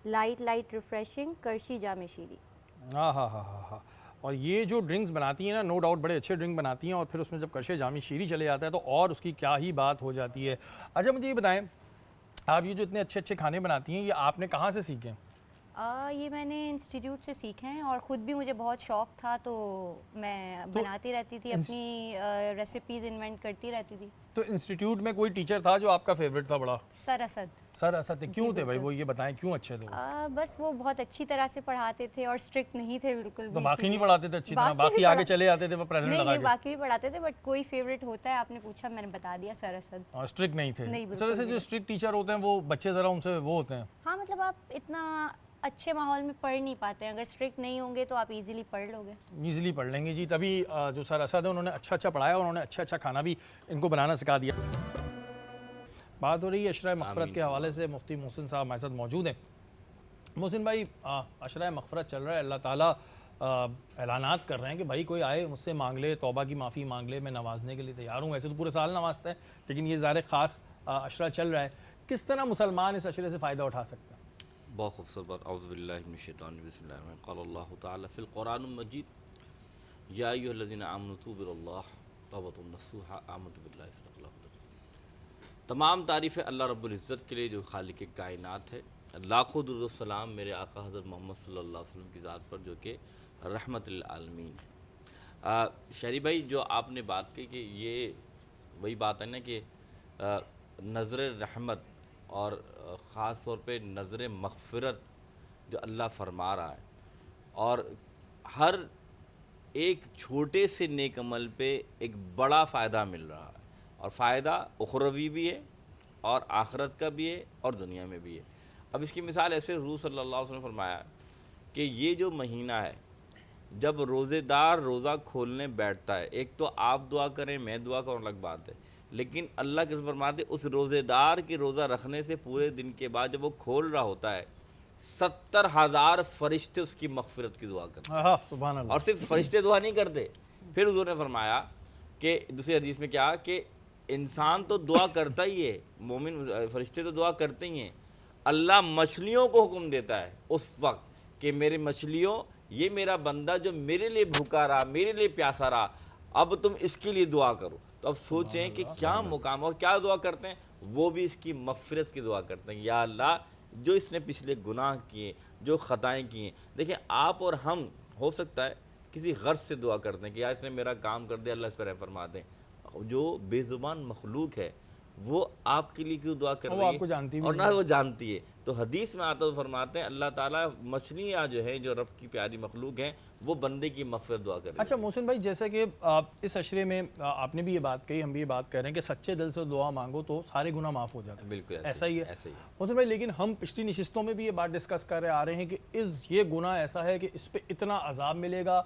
लाइट रिफ्रेशिंग करशी जामे शीरी। हाँ हाँ हाँ हाँ हाँ। और ये जो ड्रिंक्स बनाती हैं ना, नो डाउट बड़े अच्छे ड्रिंक बनाती हैं, और फिर उसमें जब करशे जामी शीरी चले जाता है तो और उसकी क्या ही बात हो जाती है। अच्छा मुझे ये बताएं, आप ये जो इतने अच्छे अच्छे खाने बनाती हैं, ये आपने कहाँ से सीखे हैं? ये मैंने इंस्टीट्यूट से सीखे हैं और ख़ुद भी मुझे बहुत शौक़ था तो मैं बनाती रहती थी, अपनी रेसिपीज़ इन्वेंट करती रहती थी। तो इंस्टीट्यूट में कोई टीचर था जो आपका फेवरेट था बड़ा? सर असद। सर असद थे, क्यों थे भाई वो, ये बताएं क्यों अच्छे थे वो? बस वो बहुत अच्छी तरह से पढ़ाते थे और स्ट्रिक्ट नहीं थे बिल्कुल तो भी। बाकी नहीं पढ़ाते थे अच्छी तरह? बाकी आगे चले जाते थे वो प्रेजेंट लगा नहीं, के? बाकी भी पढ़ाते थे, बट कोई फेवरेट होता है, आपने पूछा मैंने बता दिया, सर असद। और स्ट्रिक्ट नहीं थे? नहीं, सर बिल्कुल वैसे जो स्ट्रिक्ट टीचर होते हैं वो बच्चे ज़रा उनसे वो होते हैं? हाँ, मतलब आप इतना अच्छे माहौल में पढ़ नहीं पाते हैं। अगर स्ट्रिक्ट नहीं होंगे तो आप इजीली पढ़ लोगे। ईजिली पढ़ लेंगे जी। तभी जो सर असद है उन्होंने अच्छा अच्छा पढ़ाया और उन्होंने अच्छा अच्छा खाना भी इनको बनाना सिखा दिया। बात हो रही है अशरा मग़फ़रत के हवाले से, मुफ्ती मोहसिन साहब हमारे साथ मौजूद हैं। मोहसिन भाई, अशरा मग़फ़रत चल रहा है, अल्लाह ताला ऐलानात कर रहे हैं कि भाई कोई आए मुझसे मांग ले, तौबा की माफ़ी मांग ले, मैं नवाजने के लिए तैयार हूँ। वैसे तो पूरे साल नवाजता है, लेकिन ये ज़ाहिर ख़ास अशरा चल रहा है। किस तरह मुसलमान इस अशरे से फ़ायदा उठा सकते हैं? बहुत खूबसूरत बात। औज़ुबिल्लाहि मिनश्शैतानिर रजीम। बिस्मिल्लाहिर्रहमानिर्रहीम। क़ाल अल्लाहु तआला फ़िल क़ुरआनिल मजीद या अय्युहल्लज़ीना आमनु तूबू इलल्लाह तौबतन नसूहा आमनतु बिल्लाहि सल्लल्लाहु अलैहि वसल्लम। तमाम तारीफ़ें अल्लाह रब्बुल इज़्ज़त के लिए जो खालिक कायनात है। लाखों दुरूद व सलाम मेरे आका हज़रत मोहम्मद सल्लल्लाहु अलैहि वसल्लम की ज़ात पर जो कि रहमतुल आलमीन है। शहरी भाई, जो आपने बात की कि ये वही बात है ना कि नज़र रहमत और ख़ास तौर पे नज़र मग़फ़िरत जो अल्लाह फरमा रहा है, और हर एक छोटे से नेक अमल पे एक बड़ा फ़ायदा मिल रहा है, और फ़ायदा उखरवी भी है और आखिरत का भी है और दुनिया में भी है। अब इसकी मिसाल ऐसे हुज़ूर सल्लल्लाहु अलैहि वसल्लम ने फरमाया कि ये जो महीना है, जब रोज़ेदार रोज़ा खोलने बैठता है, एक तो आप दुआ करें, मैं दुआ करूँ, अलग बात है, लेकिन अल्लाह के फरमाते उस रोज़ेदार के रोज़ा रखने से पूरे दिन के बाद जब वो खोल रहा होता है, 70,000 फरिश्ते उसकी मग़फ़िरत की दुआ करते हैं। सुभान अल्लाह। और सिर्फ फरिश्ते दुआ नहीं करते। फिर उन्होंने फरमाया कि दूसरी हदीस में क्या कि इंसान तो दुआ करता ही है, मोमिन फरिश्ते तो दुआ करते ही हैं, अल्लाह मछलियों को हुक्म देता है उस वक्त कि मेरे मछलियों, ये मेरा बंदा जो मेरे लिए भूखा रहा, मेरे लिए प्यासा रहा, अब तुम इसके लिए दुआ करो। तो अब सोचें कि क्या मुकाम, और क्या दुआ करते हैं, वो भी इसकी मग़फ़िरत की दुआ करते हैं। या अल्लाह, जो इसने पिछले गुनाह किए, जो ख़ताएँ की हैं, देखिए आप और हम हो सकता है किसी गर्ज से दुआ करते हैं कि यार इसने मेरा काम कर दिया, अल्लाह इस पर रहम फरमा दें। जो बेज़ुबान मखलूक है वो आपके लिए क्यों दुआ कर रही है, आपको जानती भी और ना वो जानती है। तो हदीस में आता तो फरमाते हैं अल्लाह ताला मछलियाँ जो है, जो रब की प्यारी मखलूक हैं, वो बंदे की मग़फ़िरत दुआ कर रही है। अच्छा मोहसिन भाई, जैसे कि इस अशरे में आपने भी ये बात कही, हम भी ये बात कह रहे हैं कि सच्चे दिल से दुआ मांगो तो सारे गुनाह माफ़ हो जाते हैं। बिल्कुल ऐसा ही है, ऐसा ही है। मोहसिन भाई, लेकिन हम पिछली नशिस्तों में भी ये बात डिस्कस कर रहे आ रहे हैं कि ये गुनाह ऐसा है कि इस पर इतना अजाब मिलेगा,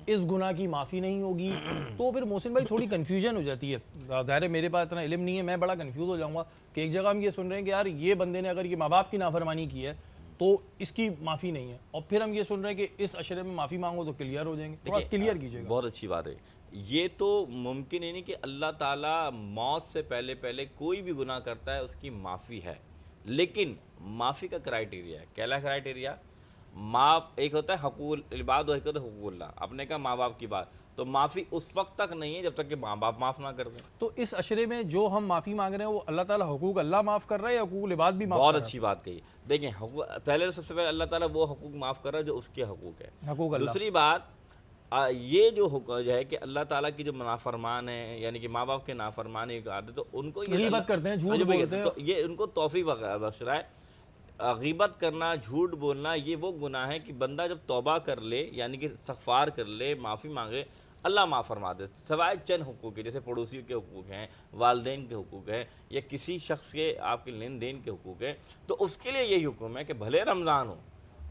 इस गुनाह की माफ़ी नहीं होगी। तो फिर मोहसिन भाई थोड़ी कन्फ्यूजन हो जाती है। ज़ाहिर है मेरे पास इतना इल्म नहीं है, मैं बड़ा कन्फ्यूज़ हो जाऊँगा कि एक जगह हम ये सुन रहे हैं कि यार ये बंदे ने अगर ये माँ बाप की नाफरमानी की है तो इसकी माफ़ी नहीं है, और फिर हम ये सुन रहे हैं कि इस अशरे में माफ़ी मांगो तो क्लियर हो जाएंगे। थोड़ा क्लियर कीजिएगा। बहुत अच्छी बात है। ये तो मुमकिन ही नहीं कि अल्लाह ताला मौत से पहले पहले कोई भी गुनाह करता है उसकी माफ़ी है, लेकिन माफ़ी का क्राइटेरिया है। क्या क्राइटेरिया? माँ, एक होता है हकूक़ुल इबाद और एक होता है हुकूक़ुल्लाह। आपने कहा माँ बाप की बात, तो माफ़ी उस वक्त तक नहीं है जब तक कि माँ बाप माफ़ ना कर दें। तो इस अशरे में जो हम माफ़ी मांग रहे हैं वो अल्लाह ताला हुकूक अल्लाह माफ़ कर रहा है या हुकूक इबाद भी माफ़ कर बहुत रहा है? अच्छी बात कही। देखें, पहले तो सबसे पहले अल्लाह ताला वो हकूक़ माफ़ कर रहा है जो उसके हकूक़ है। हुकूक अल्लाह। दूसरी बात, ये जो हुक्म जो है कि अल्लाह ताला की जो नाफरमान है, यानी कि माँ बाप के नाफरमान एक आदत, तो उनको ये गीबत करते हैं, झूठ हाँ जी भैया, बोलते हैं। तो ये उनको तौफीक बख्श रहा है। गीबत करना, झूठ बोलना, ये वो गुनाह है कि बंदा जब तौबा कर ले, यानी कि इस्तग़फ़ार कर ले, माफ़ी मांगे, अल्लाह माफ़ फरमा दे। सवाए चंद हुकूक के, जैसे पड़ोसियों के हुकूक हैं, वालदेन के हुकूक हैं, या किसी शख्स के आपके लेन देन के हुकूक हैं, तो उसके लिए यही हुक्म है कि भले रमज़ान हो,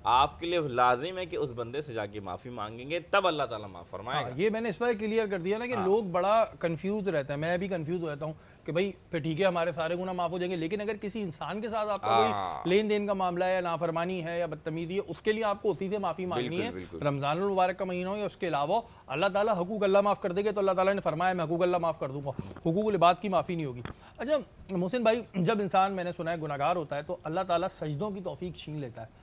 आपके लिए लाजिम है कि उस बंदे से जाके माफ़ी मांगेंगे, तब अल्लाह ताला माफ़ फरमाएगा। हाँ, ये मैंने इस वजह क्लियर कर दिया ना कि लोग बड़ा कंफ्यूज रहते हैं, मैं भी कंफ्यूज रहता हूँ कि भाई फिर ठीक है हमारे सारे गुनाह माफ़ हो जाएंगे, लेकिन अगर किसी इंसान के साथ आपका कोई लेन देन का मामला है, या नाफरमानी है या बदतमीजी है, उसके लिए आपको उसी से माफ़ी मांगनी है। रमज़ान मुबारक का महीना हो या उसके अलावा, अल्लाह ताला हुकूक अल्लाह माफ़ कर देंगे, तो अल्लाह ताला ने फरमाया मैं हुकूक अल्लाह माफ़ कर दूंगा, हुकूक इबाद की माफ़ी नहीं होगी। अच्छा मोहसिन भाई, जब इंसान, मैंने सुना है, गुनाहगार होता है तो अल्लाह ताला सजदों की तौफीक छीन लेता है,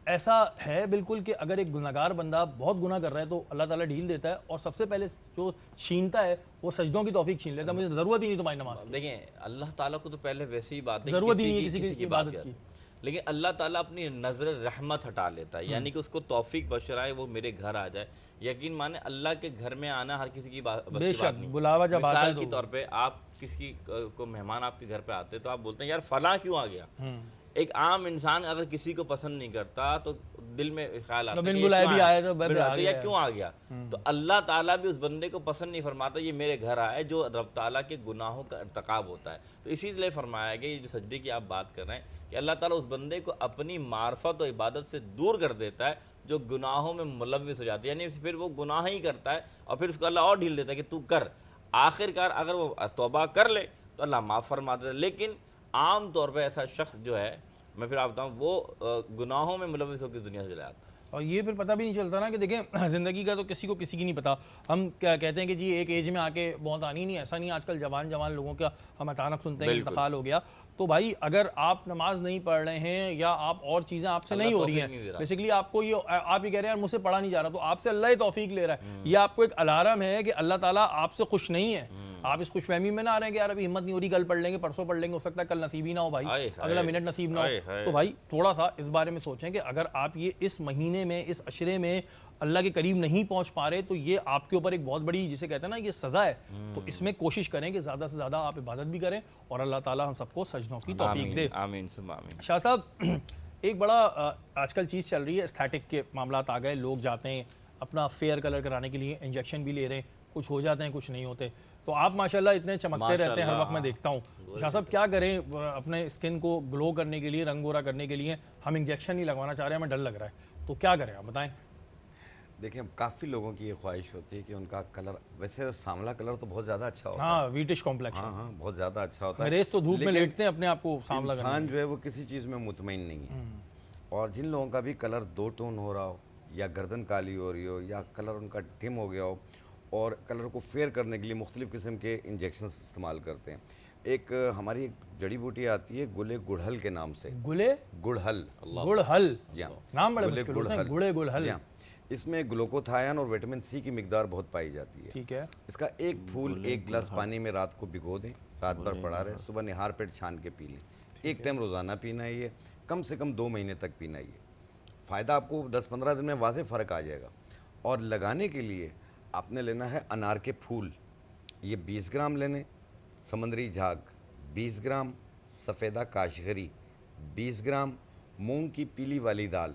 ऐसा है बिल्कुल कि अगर एक गुनाहगार बंदा बहुत गुनाह कर रहा है तो अल्लाह ताला ढील देता है, और सबसे पहले जो छीनता है वो सजदों की तौफीक छीन लेता है, मुझे ज़रूरत ही नहीं तुम्हारी नमाज की। देखिए अल्लाह ताला को तो पहले वैसे ही बात है, ज़रूरत ही नहीं है किसी की बात इबादत की। लेकिन अल्लाह ताला अपनी नज़र रहमत हटा लेता है, यानी कि उसको तौफीक बशराए वो मेरे घर आ जाए। यकीन माने अल्लाह के घर में आना हर किसी की बस की बात बेशक, नहीं। बुलावा जब आता है मिसाल के तो- तौर पे आप किसी को मेहमान आपके घर पे आते तो आप बोलते हैं यार फलां क्यों आ गया। एक आम इंसान अगर किसी को पसंद नहीं करता तो दिल में ख्याल आता है बिन कि ये बुलाए क्यों भी आया? आया तो बिन आ बुलाए गया। या क्यों आ गया। तो अल्लाह ताला भी उस बंदे को पसंद नहीं फरमाता ये मेरे घर आए, जो रब ताला के गुनाहों का इर्तिकाब होता है। तो इसीलिए फरमाया गया, ये जो सजदे की आप बात कर रहे हैं, कि अल्लाह ताला उस बंदे को अपनी मार्फत और इबादत से दूर कर देता है जो गुनाहों में मुलव्विस हो जाती है, यानी फिर वो गुनाह ही करता है और फिर उसको अल्लाह और ढील देता है कि तू कर। आखिरकार अगर वो तौबा कर ले तो अल्लाह माफ़ फरमा देता है। लेकिन आम तौर पर ऐसा शख्स जो है, मैं फिर आप बताऊँ, वो गुनाहों में मुलव्विस होकर दुनिया से चला जाता है। और ये फिर पता भी नहीं चलता ना कि देखें ज़िंदगी का तो किसी को किसी की नहीं पता। हम क्या कहते हैं कि जी एक एज में आके बहुत आनी नहीं, ऐसा नहीं। आजकल जवान लोगों का हम अचानक सुनते हैं कि इंतकाल हो गया, तो भाई अगर आप नमाज नहीं पढ़ रहे हैं या आप और चीज़ें आपसे नहीं हो रही हैं, बेसिकली आपको ये, आप ये कह रहे हैं यार मुझसे पढ़ा नहीं जा रहा, तो आपसे अल्लाह ही तौफीक ले रहा है। ये आपको एक अलार्म है कि अल्लाह ताला आपसे खुश नहीं है। आप इस खुशफहमी में ना आ रहे हैं कि यार अभी हिम्मत नहीं हो रही, कल पढ़ लेंगे, परसों पढ़ लेंगे, हो सकता है कल नसीब ही ना हो भाई, अगला मिनट नसीब ना हो। तो भाई थोड़ा सा इस बारे में सोचें कि अगर आप ये इस महीने में, इस अशरे में अल्लाह के करीब नहीं पहुंच पा रहे, तो ये आपके ऊपर एक बहुत बड़ी, जिसे कहते हैं ना, ये सज़ा है। तो इसमें कोशिश करें कि ज़्यादा से ज़्यादा आप इबादत भी करें और अल्लाह ताला हम सबको सजदों की तौफीक दे। आमीन सुम्मा आमीन। शाह साहब, एक बड़ा आजकल चीज़ चल रही है, एस्थेटिक के मामलात आ गए, लोग जाते हैं अपना फेयर कलर कराने के लिए, इंजेक्शन भी ले रहे हैं, कुछ हो जाते हैं कुछ नहीं होते। तो आप माशाल्लाह इतने चमकते रहते हैं, हर वक्त मैं देखता हूँ। शाह साहब क्या करें अपने स्किन को ग्लो करने के लिए, रंग गोरा करने के लिए? हम इंजेक्शन नहीं लगवाना चाह रहे हैं, हमें डर लग रहा है, तो क्या करें आप बताएं। देखिए काफ़ी लोगों की ये ख्वाहिश होती है कि उनका कलर, वैसे सांवला कलर तो बहुत ज़्यादा अच्छा होता है। हाँ, वीटिश कॉम्प्लेक्स। हाँ, बहुत ज़्यादा अच्छा होता है। रेस तो धूप में लेकिन लेटते हैं अपने आप को सांवला करने इंसान जो है वो किसी चीज़ में मुतमईन नहीं है। और जिन लोगों का भी कलर 2 टोन हो रहा हो, या गर्दन काली हो रही हो, या कलर उनका डिम हो गया हो, और कलर को फेयर करने के लिए मुख्तलिफ़ किस्म के इंजेक्शन इस्तेमाल करते हैं। एक हमारी एक जड़ी बूटी आती है गुले गुड़हल के नाम से। गुले गुड़हल, गुड़हल, जी हाँ, नाम बड़े गुले मुश्किल होते हैं, गुड़हल। गुड़े गुड़हल। जी हाँ, इसमें ग्लूकोथायन और विटामिन सी की मिकदार बहुत पाई जाती है। ठीक है। इसका एक फूल 1 गिलास पानी में रात को भिगो दें, रात भर पड़ा रहे, सुबह निहार पेट छान के पी लें। एक टाइम रोज़ाना पीना है, ये कम से कम 2 महीने तक पीना है। फ़ायदा आपको 10-15 दिन में वाज़े फ़र्क आ जाएगा। और लगाने के लिए आपने लेना है अनार के फूल, ये 20 ग्राम लेने, समंदरी झाग 20 ग्राम, सफ़ेदा काशगरी 20 ग्राम, मूंग की पीली वाली दाल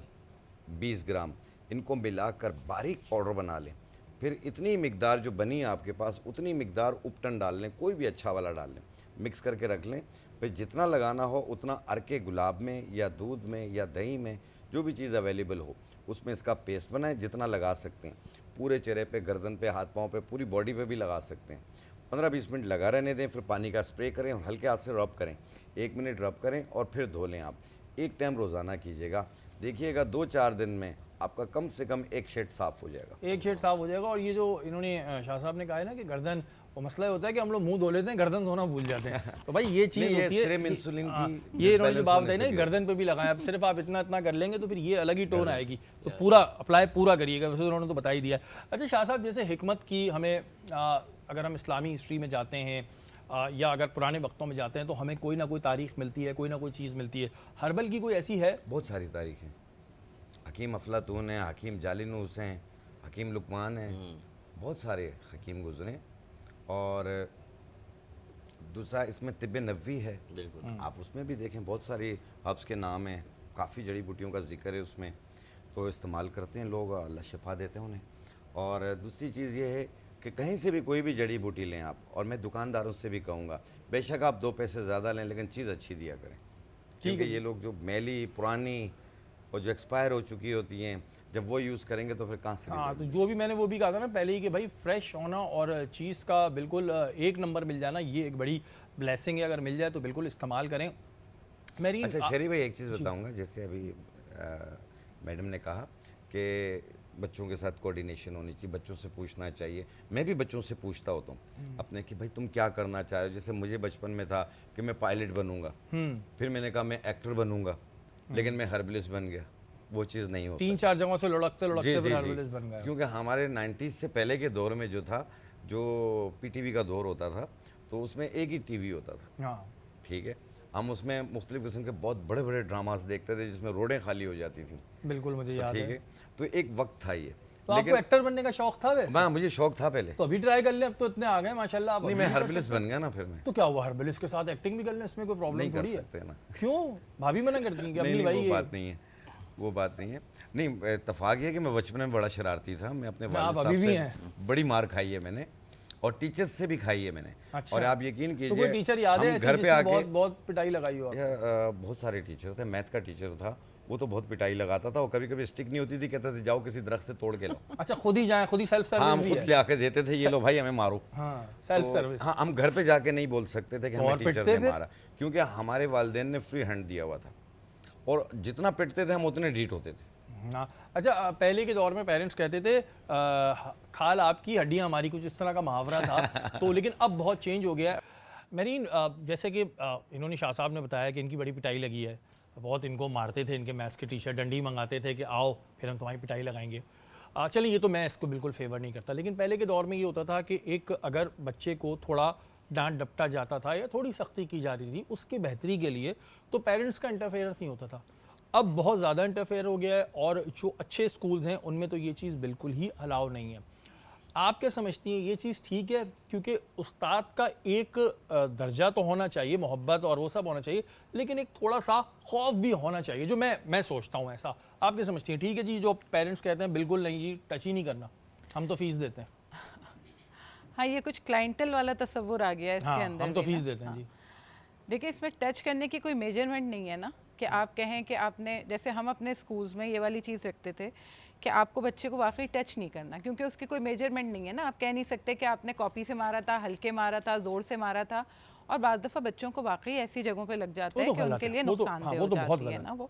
20 ग्राम, इनको मिलाकर बारीक पाउडर बना लें। फिर इतनी मिकदार जो बनी है आपके पास, उतनी मिकदार उपटन डाल लें, कोई भी अच्छा वाला डाल लें, मिक्स करके रख लें। फिर जितना लगाना हो उतना अरके गुलाब में या दूध में या दही में, जो भी चीज़ अवेलेबल हो उसमें इसका पेस्ट बनाएं, जितना लगा सकते हैं। पूरे चेहरे पे, गर्दन पे, हाथ पाँव पे, पूरी बॉडी पे भी लगा सकते हैं। 15-20 मिनट लगा रहने दें, फिर पानी का स्प्रे करें और हल्के हाथ से रब करें। 1 मिनट रब करें और फिर धो लें। आप एक टाइम रोज़ाना कीजिएगा, देखिएगा 2-4 दिन में आपका कम से कम एक शेड साफ़ हो जाएगा। एक शेड साफ हो जाएगा। और ये जो इन्होंने शाह साहब ने कहा है ना कि गर्दन, वो मसला होता है कि हम लोग मुंह धो लेते हैं, गर्दन धोना भूल जाते हैं। तो भाई ये चीज़ नहीं, ये होती है, सीरम इंसुलिन की ये इन्होंने जो डिसबैलेंस बात होने बताई से ना, भी गर्दन पे भी लगाएं। अब सिर्फ आप इतना इतना कर लेंगे तो फिर ये अलग ही टोन आएगी। तो पूरा अप्लाई पूरा करिएगा, वैसे उन्होंने तो बता ही दिया। अच्छा शाह साहब, जैसे हिकमत की हमें अगर हम इस्लामी हिस्ट्री में जाते हैं या अगर पुराने वक्तों में जाते हैं, तो हमें कोई ना कोई तारीख मिलती है, कोई ना कोई चीज़ मिलती है। हर्बल की कोई ऐसी है? बहुत सारी तारीख हैं। हकीम अफलातून हैं, हकीम जालिनूस हैं, हकीम लुकमान है, बहुत सारे हकीम गुजरे। और दूसरा इसमें तिब्बे नबवी है, बिल्कुल। आप उसमें भी देखें बहुत सारी हर्ब्स के नाम हैं, काफ़ी जड़ी बूटियों का जिक्र है उसमें, तो इस्तेमाल करते हैं लोग, अल्लाह शिफा देते हैं उन्हें। और दूसरी चीज़ ये है कि कहीं से भी कोई भी जड़ी बूटी लें आप, और मैं दुकानदारों से भी कहूँगा बेशक आप 2 पैसे ज़्यादा लें लेकिन चीज़ अच्छी दिया करें, क्योंकि ये लोग जो मैली पुरानी और जो एक्सपायर हो चुकी होती हैं जब वो यूज़ करेंगे तो फिर कहाँ से हाँ, result? तो जो भी मैंने वो भी कहा था ना पहले ही कि भाई फ्रेश होना और चीज़ का बिल्कुल एक नंबर मिल जाना, ये एक बड़ी ब्लेसिंग है। अगर मिल जाए तो बिल्कुल इस्तेमाल करें। मेरी अच्छा शरी भाई, एक चीज़ बताऊंगा, जैसे अभी मैडम ने कहा कि बच्चों के साथ कोऑर्डिनेशन होनी चाहिए, बच्चों से पूछना चाहिए। मैं भी बच्चों से पूछता होता हूँ अपने कि भाई तुम क्या करना चाह रहे हो। जैसे मुझे बचपन में था कि मैं पायलट बनूंगा, फिर मैंने कहा मैं एक्टर बनूंगा, लेकिन मैं हर्बलिस्ट बन गया। वो चीज़ नहीं हो 3-4 जगहों से लुढ़कते जी, लुढ़कते जी, फिर जी। हर्बलिस्ट बन गए। क्योंकि हमारे 90s से पहले के दौर में जो था, जो पीटीवी का दौर होता था, तो उसमें एक ही टीवी होता था, हाँ, ठीक है। हम उसमें मुख्तलिफ किस्म के बहुत बड़े बड़े ड्रामास देखते थे जिसमें रोडें खाली हो जाती थी, बिल्कुल मुझे तो याद ठीक है। है। तो एक वक्त था ये, तो आपको एक्टर बनने का शौक था वैसे? हाँ मुझे शौक था पहले। तो अभी ट्राई कर ले, अब तो इतने आ गए माशाल्लाह। आप नहीं अभी मैं भी कर हर्बलिस्ट सकते बन गया ना फिर मैं। हो। तो क्या हुआ, हर्बलिस्ट के साथ एक्टिंग भी कर लें, इसमें कोई प्रॉब्लम नहीं कर थोड़ी है? सकते ना। क्यों? भाभी मना करती हैं कि नहीं अपनी नहीं भाई वो ये- बात नहीं है, वो बात नहीं है। नहीं इत्तेफाक ये है कि मैं बचपन में बड़ा शरारती था। मैं अपने आप वालिद अभी भी साहब से बड़ी मार खाई है मैंने, और टीचर्स से भी खाई है मैंने। अच्छा। और आप यकीन तो कोई कीजिए टीचर याद है हम ऐसी घर पे जिसने आके बहुत बहुत पिटाई लगाई हो? बहुत सारे टीचर थे। मैथ का टीचर था, वो तो बहुत पिटाई लगाता था, और कभी कभी स्टिक नहीं होती थी, कहते थे जाओ किसी दरख्त से तोड़ के लो। अच्छा, खुद ही जाएं, खुद ही सेल्फ हाँ सर्विस हम भी खुद है? ले आके देते थे, ये लो भाई हमें मारो। हाँ, सेल्फ तो सर्विस। हाँ हम घर पे जाके नहीं बोल सकते थे कि तो हमें और टीचर पिटते ने थे? मारा, क्योंकि हमारे वालिदैन ने फ्री हैंड दिया हुआ था, और जितना पिटते थे हम उतने ढीठ होते थे। हाँ, अच्छा, पहले के दौर में पेरेंट्स कहते थे खाल आपकी हड्डियाँ हमारी, कुछ इस तरह का मुहावरा था। तो लेकिन अब बहुत चेंज हो गया है। मेरीन, जैसे कि इन्होंने शाह साहब ने बताया कि इनकी बड़ी पिटाई लगी है, बहुत इनको मारते थे, इनके मैथ्स के टीचर डंडी मंगाते थे कि आओ फिर हम तुम्हारी पिटाई लगाएंगे। चलिए, ये तो मैं इसको बिल्कुल फेवर नहीं करता, लेकिन पहले के दौर में ये होता था कि एक अगर बच्चे को थोड़ा डांट डपटा जाता था या थोड़ी सख्ती की जा रही थी उसकी बेहतरी के लिए, तो पेरेंट्स का इंटरफेरेंस नहीं होता था। अब बहुत ज़्यादा इंटरफेयर हो गया है, और जो अच्छे स्कूल्स हैं उनमें तो ये चीज़ बिल्कुल ही अलाउ नहीं है। आप क्या समझती हैं, ये चीज़ ठीक है? क्योंकि उस्ताद का एक दर्जा तो होना चाहिए, मोहब्बत और वो सब होना चाहिए, लेकिन एक थोड़ा सा खौफ भी होना चाहिए, जो मैं सोचता हूँ ऐसा। आप क्या समझती हैं? ठीक है जी, जो पेरेंट्स कहते हैं बिल्कुल नहीं जी, टच ही नहीं करना, हम तो फीस देते हैं। हाँ, ये कुछ क्लाइंटल वाला तस्वुर आ गया है इसके हाँ, अंदर हम तो भी ना। फीस देते हैं जी। देखिए, इसमें टच करने की कोई मेजरमेंट नहीं है ना, कि आप कहें कि आपने, जैसे हम अपने स्कूल्स में ये वाली चीज़ रखते थे कि आपको बच्चे को वाकई टच नहीं करना, क्योंकि उसकी कोई मेजरमेंट नहीं है ना। आप कह नहीं सकते कि आपने कॉपी से मारा था, हल्के मारा था, ज़ोर से मारा था। और बाज़ दफ़ा बच्चों को वाकई ऐसी जगहों पे लग जाता है तो कि गलत उनके है, लिए वो तो- नुकसानदेह हाँ, हो वो तो बहुत जाती है गलत ना वो।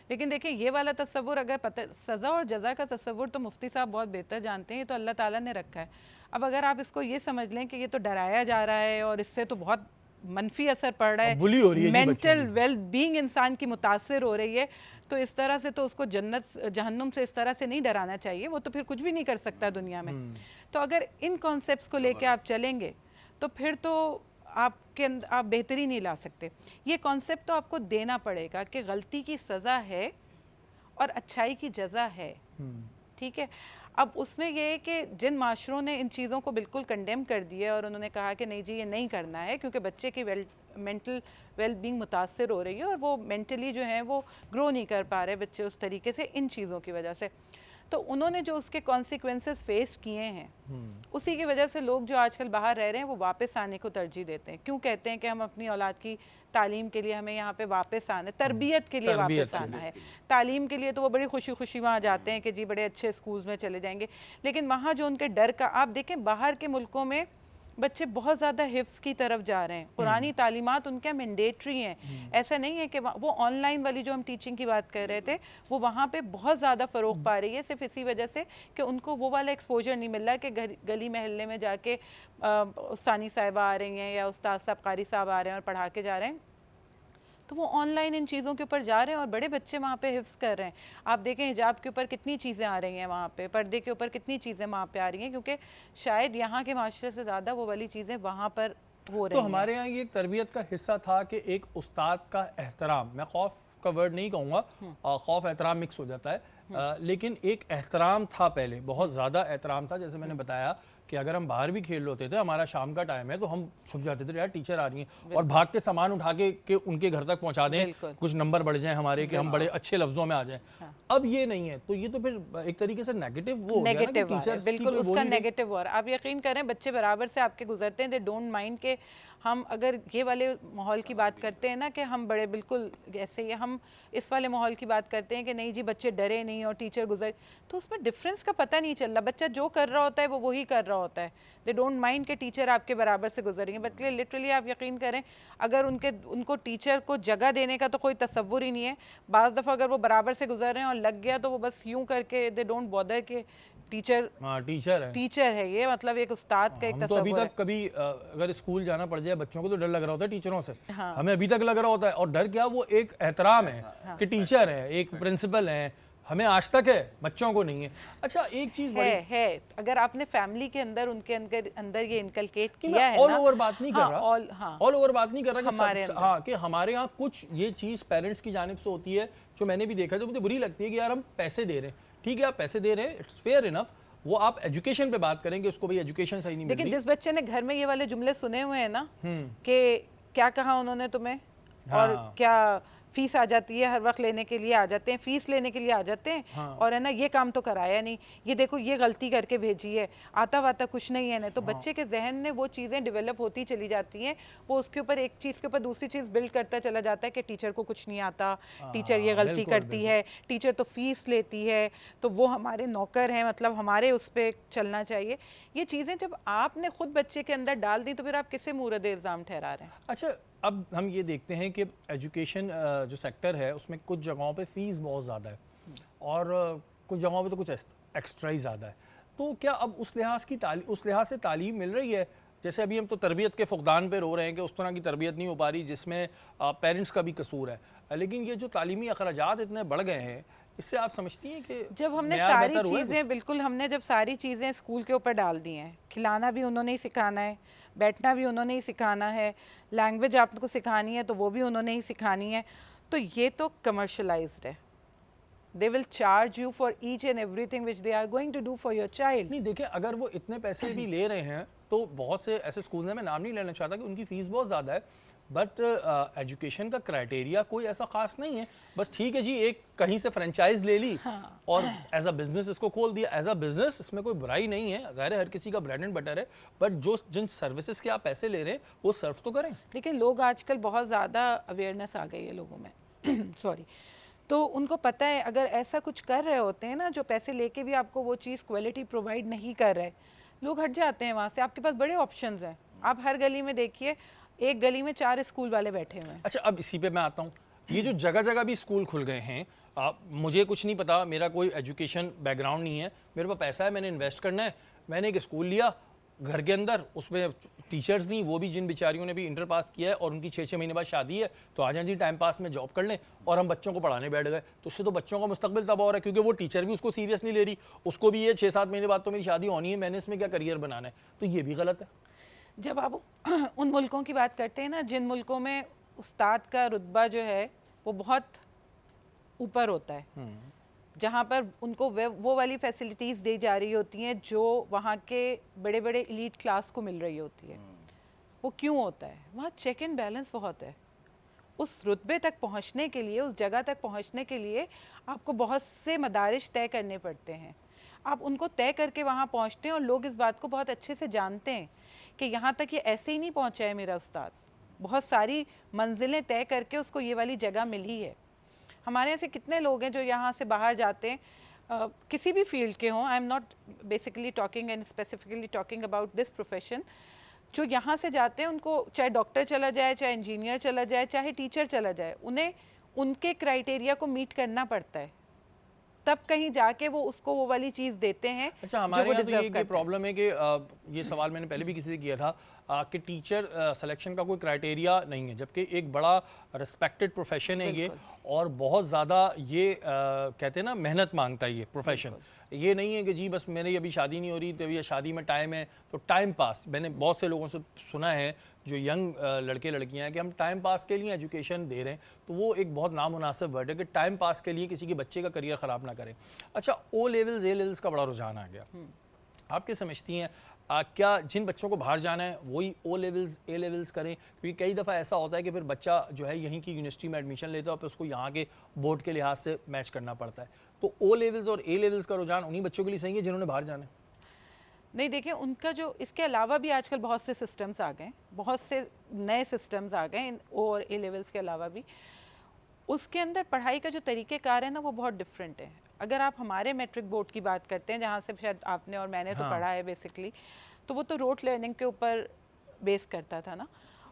लेकिन देखिए, ये वाला तस्वुर अगर पता, सज़ा और जज़ा का तस्वुर तो मुफ्ती साहब बहुत बेहतर जानते हैं, ये तो अल्लाह ताला ने रखा है। अब अगर आप इसको ये समझ लें कि ये तो डराया जा रहा है और इससे तो बहुत मनफी असर पड़ रहा बुली हो रही है है, जी बच्चों मेंटल की। वेल बीइंग इंसान की मुतासिर हो रही है, तो इस तरह से तो उसको जन्नत जहन्नुम से इस तरह से नहीं डराना चाहिए। वो तो फिर कुछ भी नहीं कर सकता दुनिया में। तो अगर इन कॉन्सेप्ट्स को लेके आप चलेंगे तो फिर तो आपके अंदर आप बेहतरी नहीं ला सकते। ये कॉन्सेप्ट तो आपको देना पड़ेगा कि गलती की सज़ा है और अच्छाई की जज़ा है, ठीक है। अब उसमें ये है कि जिन माशरों ने इन चीज़ों को बिल्कुल कंडेम कर दिया और उन्होंने कहा कि नहीं जी ये नहीं करना है, क्योंकि बच्चे की मेंटल वेल बीइंग मुतासिर हो रही है और वो मेंटली जो है वो ग्रो नहीं कर पा रहे बच्चे उस तरीके से इन चीज़ों की वजह से, तो उन्होंने जो उसके कॉन्सिक्वेंसेस फेस किए हैं, उसी की वजह से लोग जो आजकल बाहर रह रहे हैं वो वापस आने को तरजीह देते हैं। क्यों कहते हैं कि हम अपनी औलाद की तालीम के लिए हमें यहाँ पे वापस आना, तरबियत के लिए वापस आना है। तालीम के लिए तो वो बड़ी खुशी खुशी वहाँ जाते हैं कि जी बड़े अच्छे स्कूल्स में चले जाएंगे, लेकिन वहाँ जो उनके डर का, आप देखें बाहर के मुल्कों में बच्चे बहुत ज़्यादा हिफ्ज़ की तरफ जा रहे हैं, पुरानी तालीमात उनके मैंडेटरी हैं। ऐसा नहीं है कि वो ऑनलाइन वाली जो हम टीचिंग की बात कर रहे थे वो वहाँ पे बहुत ज़्यादा फ़रोग पा रही है, सिर्फ इसी वजह से कि उनको वो वाला एक्सपोजर नहीं मिल रहा कि गली महल्ले में जाके उस्तानी साहिबा आ रही हैं या उस्ताद साहब कारी साहब आ रहे हैं और पढ़ा के जा रहे हैं, तो वो ऑनलाइन इन चीज़ों के ऊपर जा रहे हैं और बड़े बच्चे वहाँ पे हिफ्ज़ कर रहे हैं। आप देखें हिजाब के ऊपर कितनी चीज़ें आ रही हैं वहाँ पे, पर्दे के ऊपर कितनी चीज़ें वहाँ पे आ रही हैं, क्योंकि शायद यहाँ के माशरे से ज़्यादा वो वाली चीज़ें वहाँ पर हो रही तो हैं। हमारे यहाँ ये एक तरबियत का हिस्सा था कि एक उस्ताद का एहतराम, मैं खौफ का वर्ड नहीं कहूँगा, खौफ एहतराम मिक्स हो जाता है, लेकिन एक एहतराम था पहले, बहुत ज़्यादा एहतराम था। जैसे मैंने बताया कि अगर हम बाहर भी खेल रहे होते थे, हमारा शाम का टाइम है तो हम छुप जाते थे, यार टीचर आ रही हैं, और भाग के सामान उठा के उनके घर तक पहुंचा दें, कुछ नंबर बढ़ जाएं हमारे, कि हम बड़े अच्छे लफ्जों में आ जाएं। अब ये नहीं है, तो ये तो फिर एक तरीके से नेगेटिव वो नेगेटिव बिल्कुल उसका नेगेटिव और आप यकीन करें बच्चे बराबर से आपके गुजरते हैं, दे डोंट माइंड के हम अगर ये वाले माहौल की बात करते हैं ना कि हम बड़े बिल्कुल ऐसे ही हम इस वाले माहौल की बात करते हैं कि नहीं जी बच्चे डरे नहीं और टीचर गुजर, तो उसमें डिफरेंस का पता नहीं चल रहा। बच्चा जो कर रहा होता है वो वही कर रहा होता है, दे डोंट माइंड के टीचर आपके बराबर से गुजर रही हैं। बट लिटरली आप यकीन करें अगर उनको टीचर को जगह देने का तो कोई तसव्वुर ही नहीं है। बाज़ दफ़ा अगर वो बराबर से गुजर रहे हैं और लग गया तो वो बस यूं करके दे डोंट बॉदर के टीचर है ये, मतलब एक उस्ताद का एक तो अभी तक कभी अगर स्कूल जाना पड़ जाए बच्चों को तो डर लग रहा होता है टीचरों से। हमें अभी तक लग रहा होता है, और डर क्या, वो एक एहतराम है कि टीचर है, एक प्रिंसिपल है, हमें आज तक है, बच्चों को नहीं है। अच्छा एक चीज है अगर आपने फैमिली के अंदर उनके अंदर ये इनकलकेट किया है ऑल ओवर बात नहीं कर रहा, ऑल ओवर बात नहीं कर रहा कि हमारे यहाँ कुछ ये चीज पेरेंट्स की जानिब से होती है जो मैंने भी देखा, जो मुझे बुरी लगती है कि यार हम पैसे दे रहे हैं, ठीक है आप पैसे दे रहे हैं, इट्स फेयर इनफ, वो आप एजुकेशन पे बात करेंगे, उसको भाई एजुकेशन सही नहीं मिल रही। लेकिन जिस बच्चे ने घर में ये वाले जुमले सुने हुए हैं ना कि क्या कहा उन्होंने तुम्हें, और क्या फीस आ जाती है, हर वक्त लेने के लिए आ जाते हैं, फीस लेने के लिए आ जाते हैं, और है ना ये काम तो कराया नहीं, ये देखो ये गलती करके भेजी है, आता वाता कुछ नहीं है ना, तो बच्चे के जहन में वो चीज़ें डेवलप होती चली जाती हैं, वो उसके ऊपर एक चीज़ के ऊपर दूसरी चीज़ बिल्ड करता चला जाता है कि टीचर को कुछ नहीं आता, टीचर ये गलती करती है, टीचर तो फीस लेती है तो वो हमारे नौकर हैं, मतलब हमारे उस पर चलना चाहिए। ये चीज़ें जब आपने खुद बच्चे के अंदर डाल दी तो फिर आप किसे मूरद इल्ज़ाम ठहरा रहे हैं। अच्छा अब हम ये देखते हैं कि एजुकेशन जो सेक्टर है उसमें कुछ जगहों पे फ़ीस बहुत ज़्यादा है और कुछ जगहों पे तो कुछ एक्स्ट्रा ही ज़्यादा है, तो क्या अब उस लिहाज से तालीम मिल रही है? जैसे अभी हम तो तरबियत के फुकदान पे रो रहे हैं कि उस तरह की तरबियत नहीं हो पा रही जिसमें पेरेंट्स का भी कसूर है, लेकिन ये जो तालीमी अखराजात इतने बढ़ गए हैं, इससे आप समझती हैं कि जब हमने सारी चीज़ें बिल्कुल हमने जब सारी चीज़ें स्कूल के ऊपर डाल दी हैं, खिलाना भी उन्होंने ही सिखाना है, बैठना भी उन्होंने ही सिखाना है, लैंग्वेज आपको सिखानी है तो वो भी उन्होंने ही सिखानी है, तो ये तो कमर्शलाइज्ड है। They will charge you for each and everything which they are going to do for your child. नहीं देखिए, अगर वो इतने पैसे भी ले रहे हैं तो बहुत से ऐसे स्कूल हैं, मैं नाम नहीं लेना चाहता, कि उनकी फ़ीस बहुत ज़्यादा है, बट एजुकेशन का क्राइटेरिया कोई ऐसा खास नहीं है, बस ठीक है जी एक कहीं से फ्रेंचाइज ले ली और एज अ बिजनेस इसको खोल दिया, एज अ बिजनेस इसमें कोई बुराई नहीं है, ज़ाहिर है हर किसी का ब्रेड एंड बटर है, बट जिन सर्विसेज के आप पैसे ले रहे हैं वो सर्व तो करें। लेकिन लोग आजकल बहुत ज़्यादा अवेयरनेस आ गई है लोगों में सॉरी, तो उनको पता है अगर ऐसा कुछ कर रहे होते हैं ना जो पैसे लेके भी आपको वो चीज़ क्वालिटी प्रोवाइड नहीं कर रहे, लोग हट जाते हैं वहाँ से। आपके पास बड़े ऑप्शंस हैं, आप हर गली में देखिए, एक गली में 4 स्कूल वाले बैठे हुए हैं। अच्छा अब इसी पे मैं आता हूँ, ये जो जगह जगह भी स्कूल खुल गए हैं, मुझे कुछ नहीं पता, मेरा कोई एजुकेशन बैकग्राउंड नहीं है, मेरे पास पैसा है, मैंने इन्वेस्ट करना है, मैंने एक स्कूल लिया घर के अंदर, उसमें टीचर्स नहीं, वो भी जिन बेचारियों ने भी इंटर पास किया है और उनकी 6-6 महीने बाद शादी है, तो आ जाए जी टाइम पास में जॉब कर लें और हम बच्चों को पढ़ाने बैठ गए, तो उससे तो बच्चों का मुस्तकबिल तबाह हो रहा है, क्योंकि वो टीचर भी उसको सीरियस नहीं ले रही, उसको भी ये 6-7 महीने बाद तो मेरी शादी होनी है, मैंने इसमें क्या करियर बनाना है, तो ये भी गलत है। जब आप उन मुल्कों की बात करते हैं ना जिन मुल्कों में उस्ताद का रुतबा जो है वो बहुत ऊपर होता है, जहाँ पर उनको वो वाली फैसिलिटीज़ दी जा रही होती हैं जो वहाँ के बड़े बड़े एलीट क्लास को मिल रही होती है, वो क्यों होता है? वहाँ चेक एंड बैलेंस बहुत है। उस रुतबे तक पहुँचने के लिए, उस जगह तक पहुँचने के लिए आपको बहुत से मदारिज तय करने पड़ते हैं, आप उनको तय करके वहाँ पहुँचते हैं और लोग इस बात को बहुत अच्छे से जानते हैं कि यहाँ तक ये ऐसे ही नहीं पहुँचा है मेरा उस्ताद, बहुत सारी मंजिलें तय करके उसको ये वाली जगह मिली है। हमारे ऐसे कितने लोग हैं जो यहाँ से बाहर जाते हैं, किसी भी फील्ड के हों, I am not basically talking and specifically talking about this profession, जो यहाँ से जाते हैं उनको चाहे डॉक्टर चला जाए, चाहे इंजीनियर चला जाए, चाहे टीचर चला जाए, उन्हें उनके क्राइटेरिया को मीट करना पड़ता है, तब कहीं जाके वो उसको वो वाली चीज़ देते हैं। अच्छा हमारे यहाँ तो ये प्रॉब्लम है कि ये सवाल मैंने पहले भी किसी से किया था, कि टीचर सिलेक्शन का कोई क्राइटेरिया नहीं है, जबकि एक बड़ा रिस्पेक्टेड प्रोफेशन है ये, और बहुत ज़्यादा ये कहते हैं ना मेहनत मांगता है ये प्रोफेशन। ये नहीं है कि जी बस मेरी अभी शादी नहीं हो रही तो अभी शादी में टाइम है तो टाइम पास। मैंने बहुत से लोगों से सुना है जो यंग लड़के लड़कियां हैं कि हम टाइम पास के लिए एजुकेशन दे रहे हैं, तो वो एक बहुत नामुनासिब वर्ड है कि टाइम पास के लिए किसी के बच्चे का करियर ख़राब ना करें। अच्छा, ओ लेवल्स ए लेवल्स का बड़ा रुझान आ गया, आप क्या समझती हैं क्या जिन बच्चों को बाहर जाना है वही ओ लेवल्स ए लेवल्स करें? क्योंकि कई दफ़ा ऐसा होता है कि फिर बच्चा जो है यहीं की यूनिवर्सिटी में एडमिशन लेता है और फिर उसको यहाँ के बोर्ड के लिहाज से मैच करना पड़ता है। तो ओ लेवल्स और ए लेवल्स का रुझान उन्हीं बच्चों के लिए सही है जिन्होंने बाहर जाना है? नहीं, देखिए उनका जो इसके अलावा भी आजकल बहुत से सिस्टम्स आ गए, बहुत से नए सिस्टम्स आ गए इन ओ और ए लेवल्स के अलावा भी। उसके अंदर पढ़ाई का जो तरीक़ेकार है ना वो बहुत डिफरेंट है। अगर आप हमारे मैट्रिक बोर्ड की बात करते हैं जहाँ से शायद आपने और मैंने तो पढ़ा है बेसिकली, तो वो तो रोट लर्निंग के ऊपर बेस करता था ना,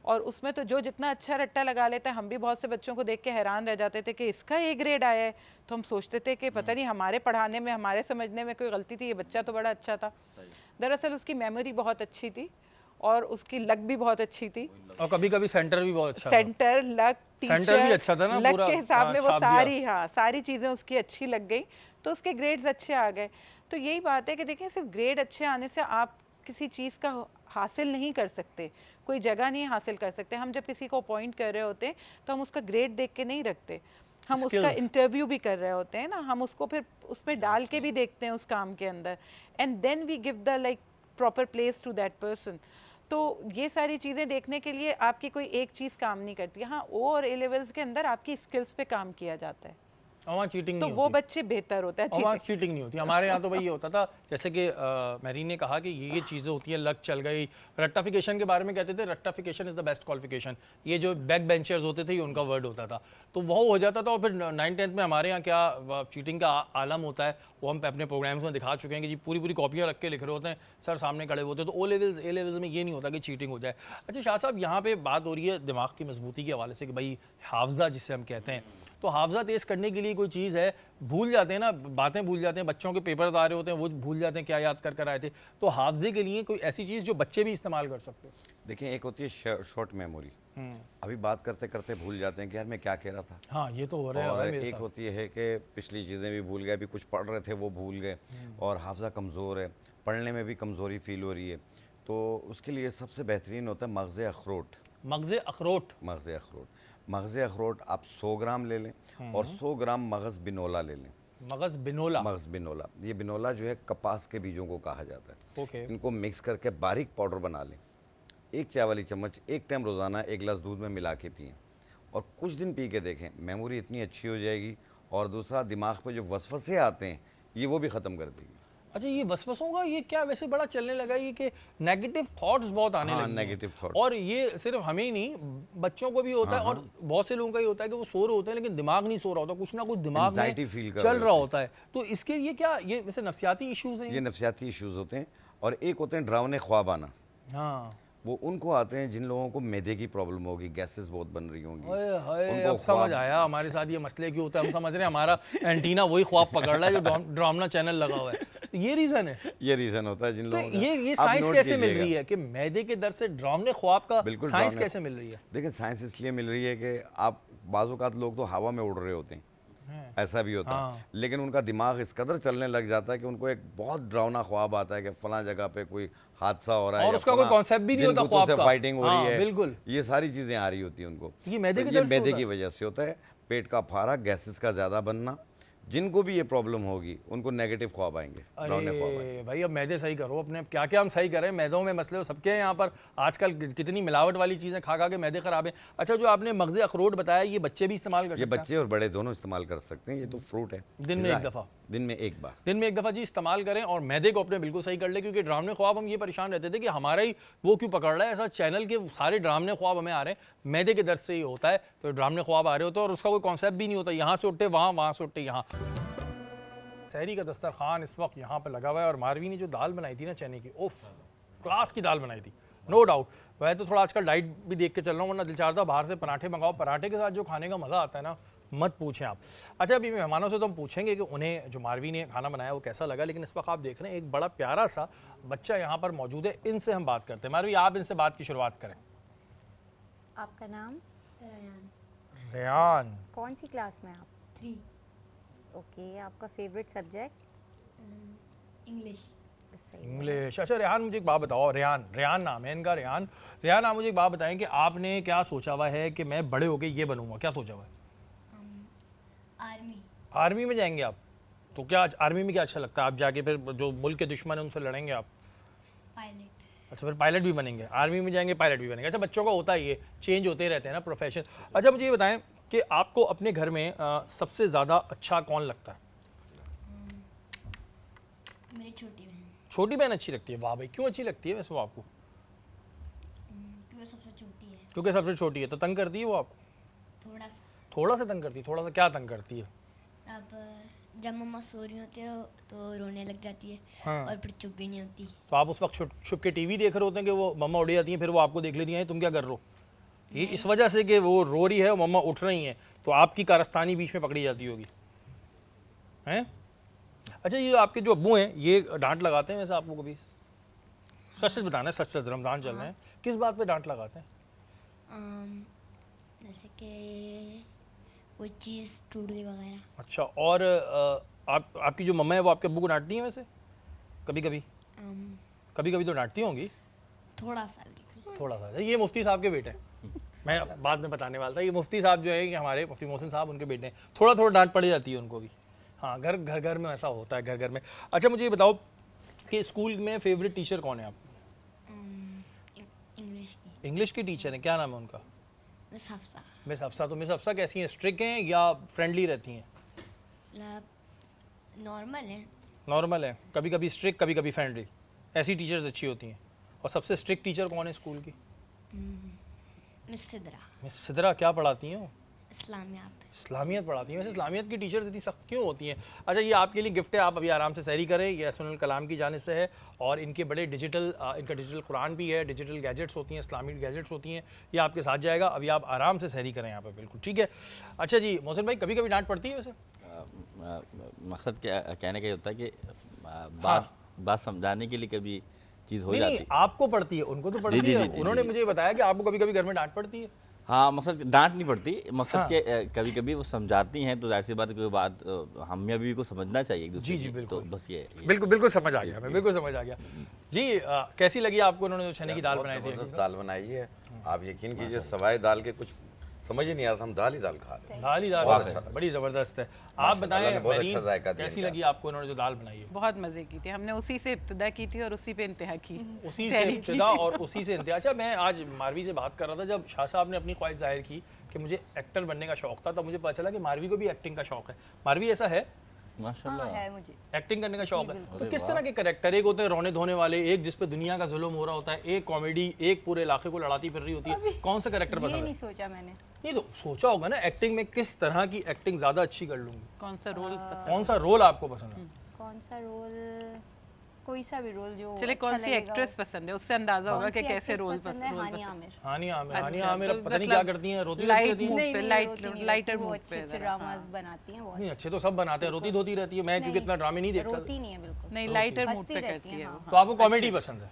और उसमें तो जो जितना अच्छा रट्टा लगा लेता है, हम भी बहुत से बच्चों को देख के हैरान रह जाते थे कि इसका ए ग्रेड आया है, तो हम सोचते थे कि पता नहीं हमारे पढ़ाने में हमारे समझने में कोई गलती थी, ये बच्चा तो बड़ा अच्छा था। दरअसल उसकी मेमोरी बहुत अच्छी थी और उसकी लक भी बहुत अच्छी थी, और कभी कभी सेंटर भी बहुत अच्छा सेंटर लक सेंटर भी टीचर अच्छा था ना, लक पूरा के हिसाब में वो छाप दिया। सारी चीज़ें उसकी अच्छी लग गई, तो उसके ग्रेड्स अच्छे आ गए। तो यही बात है कि देखिए सिर्फ ग्रेड अच्छे आने से आप किसी चीज़ का हासिल नहीं कर सकते, कोई जगह नहीं हासिल कर सकते। हम जब किसी को अपॉइंट कर रहे होते हैं तो हम उसका ग्रेड देख के नहीं रखते, हम उसका इंटरव्यू भी कर रहे होते हैं ना, हम उसको फिर उसमें डाल के भी देखते हैं उस काम के अंदर, and then we give the like proper place to that person. तो ये सारी चीज़ें देखने के लिए आपकी कोई एक चीज़ काम नहीं करती। हाँ, ओ और ए लेवल्स के अंदर आपकी स्किल्स पे काम किया जाता है, और वहाँ चीटिंग तो नहीं वो होती। बच्चे बेहतर होता है। और वहाँ चीटिंग नहीं होती। हमारे यहाँ तो भाई ये होता था, जैसे कि मैरीन ने कहा कि ये चीज़ें होती हैं, लक चल गई। रट्टाफिकेशन के बारे में कहते थे, रट्टाफिकेशन इज़ द बेस्ट क्वालिफिकेशन। ये जो बैक बेंचर्स होते थे ये उनका वर्ड होता था, तो वो हो जाता था। और फिर 9th-10th में हमारे यहाँ क्या चीटिंग का आलम होता है वो हम अपने प्रोग्राम्स में दिखा चुके हैं कि जी पूरी कॉपियाँ रख के लिख रहे होते हैं, सर सामने खड़े होते हैं। तो ओ लेवल्स ए लेवल्स में ये नहीं होता कि चीटिंग हो जाए। अच्छा शाह साहब, यहाँ पे बात हो रही है दिमाग की मजबूती के हवाले से कि भाई हाफजा जिसे हम कहते हैं, तो हाफजा तेज़ करने के लिए कोई चीज़ है, भूल जाते हैं ना, बातें भूल जाते हैं, बच्चों के पेपर्स आ रहे होते हैं वो भूल जाते हैं क्या याद कर आए थे। तो हाफजे के लिए कोई ऐसी चीज़ जो बच्चे भी इस्तेमाल कर सकते हैं? देखिए, एक होती है शॉर्ट मेमोरी, अभी बात करते करते भूल जाते हैं कि यार मैं क्या कह रहा था। हाँ, ये तो हो रहा है। और मेरे एक साथ। होती है कि पिछली चीज़ें भी भूल गए, अभी कुछ पढ़ रहे थे वो भूल गए, और हाफजा कमज़ोर है, पढ़ने में भी कमज़ोरी फील हो रही है। तो उसके लिए सबसे बेहतरीन होता है मगज़ अखरोट। मगज़ अखरोट? मगज़ अखरोट, मगज़ अखरोट आप 100 ग्राम ले लें और 100 ग्राम मगज़ बिनोला ले लें। मगज़ बिनोला? मगज़ बिनोला, ये बिनोला जो है कपास के बीजों को कहा जाता है। ओके। इनको मिक्स करके बारीक पाउडर बना लें, 1 चाय वाली चम्मच एक टाइम रोज़ाना 1 गिलास दूध में मिला के पिएँ, और कुछ दिन पी के देखें, मेमोरी इतनी अच्छी हो जाएगी, और दूसरा दिमाग पे जो वसवसे आते हैं ये वो भी ख़त्म कर देगी। अच्छा, ये वसवसों का ये क्या वैसे बड़ा चलने लगा है ये कि नेगेटिव थॉट्स बहुत आने लगे हैं। नेगेटिव थॉट्स, और ये सिर्फ हमें ही नहीं, बच्चों को भी होता है, और बहुत से लोगों का ही होता है कि वो सो रहे होते हैं लेकिन दिमाग नहीं सो रहा होता, कुछ ना कुछ दिमाग में Anxiety feel कर चल रहे रहा होते होता है। तो इसके ये क्या, ये वैसे नफ्सियाती इश्यूज हैं? ये नफ्सियाती इश्यूज़ होते हैं। और एक होते हैं डरावने ख्वाब आना, हाँ, वो उनको आते हैं जिन लोगों को मैदे की प्रॉब्लम होगी, गैसेस बहुत बन रही होंगी। हाय उनको अब समझ आया हमारे साथ ये मसले क्यों होता है। हम समझ रहे हैं हमारा एंटीना वही ख्वाब पकड़ रहा है जो ड्रामना चैनल लगा हुआ है, ये रीज़न है। ये रीज़न होता है जिन तो लोगों का। ये आप साइंस नोट कैसे मिल कीजिएगा। रही है कि मैदे के दर्द से ड्रामने ख्वाब का बिल्कुल साइंस ड्रामने- कैसे मिल रही है? देखिए, साइंस इसलिए मिल रही है कि आप बाज़ औक़ात लोग तो हवा में उड़ रहे होते हैं, ऐसा भी होता है, लेकिन उनका दिमाग इस कदर चलने लग जाता है कि उनको एक बहुत डरावना ख्वाब आता है कि फलां जगह पे कोई हादसा हो रहा है, और या उसका कोई फलां कॉन्सेप्ट भी नहीं होता जिन भूतों ख्वाब से का। फाइटिंग हो हाँ, रही है, बिल्कुल। ये सारी चीज़ें आ रही होती हैं उनको। ये मैदे तो के ये दर्द से मैदे होता की है? वजह से होता है, पेट का फारा, गैसेस का ज़्यादा बनना। जिनको भी ये प्रॉब्लम होगी उनको नेगेटिव ख्वाब आएंगे, डरावने ख्वाब आएंगे। अरे भाई, अब मैदे सही करो अपने, क्या क्या हम सही करें, मैदों में मसले हो सबके हैं यहाँ पर। आजकल कितनी मिलावट वाली चीज़ें खा के मैदे ख़राब हैं। अच्छा, जो आपने मगज़ अखरोट बताया, ये बच्चे भी इस्तेमाल कर ये सकते हैं? बच्चे और बड़े दोनों इस्तेमाल कर सकते हैं, ये तो फ्रूट है। दिन में ग़िज़ा एक है। दफ़ा? दिन में एक बार। दिन में एक दफ़ा जी इस्तेमाल करें, और मैदे को अपने बिल्कुल सही कर ले। क्योंकि ड्रामने ख्वाब हम ये परेशान रहते थे कि हमारा ही वो क्यों पकड़ रहा है, ऐसा चैनल के सारे ड्रामने ख्वाब हमें आ रहे हैं, मैदे के दर्द से ही होता है। तो ड्रामने ख्वाब आ रहे होते हैं और उसका कोई कॉन्सेप्ट भी नहीं होता, यहाँ से उठे वहाँ, वहाँ से उठे यहाँ। सहरी का दस्तरखान इस वक्त यहाँ पर लगा हुआ है, और मारवी ने जो दाल बनाई थी ना चने की, उफ, क्लास की दाल बनाई थी, नो डाउट। वह तो थोड़ा आजकल डाइट भी देख के चल रहा हूँ, वरना दिल चाहता बाहर से पराठे मंगाओ। पराठे के साथ जो खाने का मज़ा आता है ना, मत पूछें आप। अच्छा, अभी मेहमानों से तो हम पूछेंगे कि उन्हें जो मारवी ने खाना बनाया वो कैसा लगा, लेकिन इस वक्त आप देख रहे हैं एक बड़ा प्यारा सा बच्चा यहाँ पर मौजूद है, इनसे हम बात करते हैं। मारवी, आप इनसे बात की शुरुआत करें। आपका नाम? रेयान। कौन सी क्लास में आप? 3 ओके, आपका फेवरेट सब्जेक्ट? इंग्लिश। सही। इंग्लिश। अच्छा रेहान, मुझे एक बात बताओ। रेहान नाम है इनका, रेहान आप मुझे एक बात बताएं कि आपने क्या सोचा हुआ है कि मैं बड़े होके ये बनूंगा, क्या सोचा हुआ है? आर्मी। आर्मी में जाएंगे आप? तो क्या आर्मी में क्या अच्छा लगता है? आप जाके फिर जो मुल्क के दुश्मन है उनसे लड़ेंगे आप? पायलट। अच्छा, फिर पायलट भी बनेंगे? आर्मी में जाएंगे पायलट भी बनेंगे। अच्छा, बच्चों का होता ही है, चेंज होते रहते हैं ना प्रोफेशन। अच्छा, मुझे ये बताएं कि आपको अपने घर में सबसे ज़्यादा अच्छा कौन लगता है? मेरी छोटी बहन, छोटी बहन अच्छी लगती है? वाह भाई, क्यों अच्छी लगती है वैसे वो आपको? क्योंकि वो सबसे छोटी है। क्योंकि सबसे छोटी है। तो तंग करती है वो आपको? थोड़ा सा। थोड़ा सा तंग करती है? थोड़ा सा क्या तंग करती है? अब जब मम्मा सो रही होती है तो रोने लग जाती है। हाँ। और फिर चुप भी नहीं होती। तो आप उस वक्त छुप छुप के टीवी देख रहे होते हैं कि वो मम्मा उड़ जाती हैं, फिर वो आपको देख लेती हैं तुम क्या कर रहे हो? ये इस वजह से कि वो रो रही है और मम्मा उठ रही हैं, तो आपकी कारस्तानी बीच में पकड़ी जाती होगी, हैं? अच्छा, ये आपके जो अब्बू हैं ये डांट लगाते हैं वैसे आपको कभी? सच सच बताना है, सच सच, रमज़ान चल रहे हैं, किस बात पे डांट लगाते हैं? जैसे कि कोई चीज़ टूट गई वगैरह। अच्छा, और आपकी जो मम्मा है वो आपके अब्बू को डांटती हैं वैसे? कभी कभी कभी कभी तो डांटती होंगी। थोड़ा सा बिल्कुल। थोड़ा सा। ये मुफ्ती साहब के बेटे हैं, मैं बाद में बताने वाला था। ये मुफ्ती साहब जो है कि हमारे मुफ्ती मोहसिन साहब, उनके बेटे हैं। थोड़ा थोड़ा डांट पड़ जाती है उनको भी। हाँ, घर घर घर में ऐसा होता है, घर घर में। अच्छा, मुझे ये बताओ कि स्कूल में फेवरेट टीचर कौन है आपको? इंग्लिश की। इंग्लिश की टीचर है, क्या नाम है उनका? मिस हफ्सा। मिस हफ्सा। तो मिस हफ्सा कैसी हैं, स्ट्रिक्ट हैं या फ्रेंडली रहती हैं? मतलब नॉर्मल है। नॉर्मल है, कभी कभी स्ट्रिक्ट कभी कभी फ्रेंडली, ऐसी टीचर्स अच्छी होती हैं। और सबसे स्ट्रिक्ट टीचर कौन है स्कूल की? मिस सिद्रा। मिस सिद्रा। क्या पढ़ाती हैं वो? इस्लामियात। इस्लामियत पढ़ाती हैं। वैसे इस्लामियत की टीचर्स इतनी सख्त क्यों होती हैं? अच्छा, ये आपके लिए गिफ्ट है, आप अभी आराम से सहरी करें। ये सुनल कलाम की जानिब से है और इनके बड़े डिजिटल इनका डिजिटल कुरान भी है, डिजिटल गैजेट्स होती हैं, इस्लामिक गैजेट्स होती हैं। ये आपके साथ जाएगा, अभी आप आराम से सहरी करें यहाँ पर, बिल्कुल ठीक है। अच्छा जी मोहसिन भाई, कभी कभी डांट पड़ती है वैसे? मकसद क्या कहने का ये होता है कि बात समझाने के लिए कभी चीज़ हो जाती है। आपको पड़ती है, उनको तो पड़ती है। उन्होंने मुझे बताया कि आपको कभी कभी घर में डांट पड़ती है। हाँ, मकसद डांट नहीं पड़ती, मकसद के कभी कभी वो समझाती हैं तो जाहिर सी बात है कोई बात हम या बीवी को समझना चाहिए एक दूसरे जी की। बिल्कुल। तो बस ये बिल्कुल बिल्कुल समझ आ गया, मैं बिल्कुल समझ आ गया जी। कैसी लगी आपको उन्होंने जो चने की दाल बनाई थी? जबरदस्त दाल बनाई है। आप यकीन कीजिए, सवाए दाल के कुछ समझ ही नहीं आ रहा था, हम दाल ही दाल खा रहे हैं। दाल ही दाल बहुत अच्छा बड़ी ज़बरदस्त है। आप अल्लाह ने बताएं बहुत मरीन, अच्छा जायका दिया कैसी इनका। लगी आपको उन्होंने जो दाल बनाई है? बहुत मज़े की थी, हमने उसी से इब्तिदा की थी और उसी पे इंतहा की। उसी से सहरी की। इब्तिदा और उसी से इंतहा। अच्छा, मैं आज मारवी से बात कर रहा था, जब शाह साहब ने अपनी ख्वाहिश जाहिर की कि मुझे एक्टर बनने का शौक था, तब मुझे पता चला कि मारवी को भी एक्टिंग का शौक है। मारवी ऐसा है, माशाल्लाह। है मुझे। एक्टिंग करने का शौक है? तो किस तरह के करेक्टर? एक होते हैं रोने धोने वाले, एक जिस पे दुनिया का जुल्म हो रहा होता है, एक कॉमेडी, एक पूरे इलाके को लड़ाती फिर रही होती है। कौन सा करेक्टर ये पसंद नहीं है? सोचा मैंने। नहीं तो सोचा होगा ना, एक्टिंग में किस तरह की एक्टिंग ज़्यादा अच्छी कर लूँगी? कौन सा रोल पसंद? कौन सा रोल आपको पसंद है? कौन सा रोल? कोई सा भी रोल जो चले, कौन अच्छा सी लगेगा एक्ट्रेस पसंद है, उससे अंदाजा होगा कौन कि सी कैसे एक्ट्रेस रोल पसंद है? पसंद। हानी आमिर। हानी आमिर। हानी अच्छा, आमिर तो अब पता नहीं मतलब क्या करती हैं, रोती लाइट रहती हैं। मूड नहीं, पे, नहीं, लाइट रोती नहीं लाइटर रहती, वो मूड अच्छे पे अच्छे जरा। ड्रामास बनाती हैं वो। नहीं, अच्छे तो सब बनाते हैं, रोती धोती रहती है। मैं क्योंकि इतना ड्रामे नहीं देखता, रोती नहीं है बिल्कुल। नहीं, लाइटर मूड हंसती पे रहती करती है हैं, वो। हाँ, तो आपको कॉमेडी पसंद है?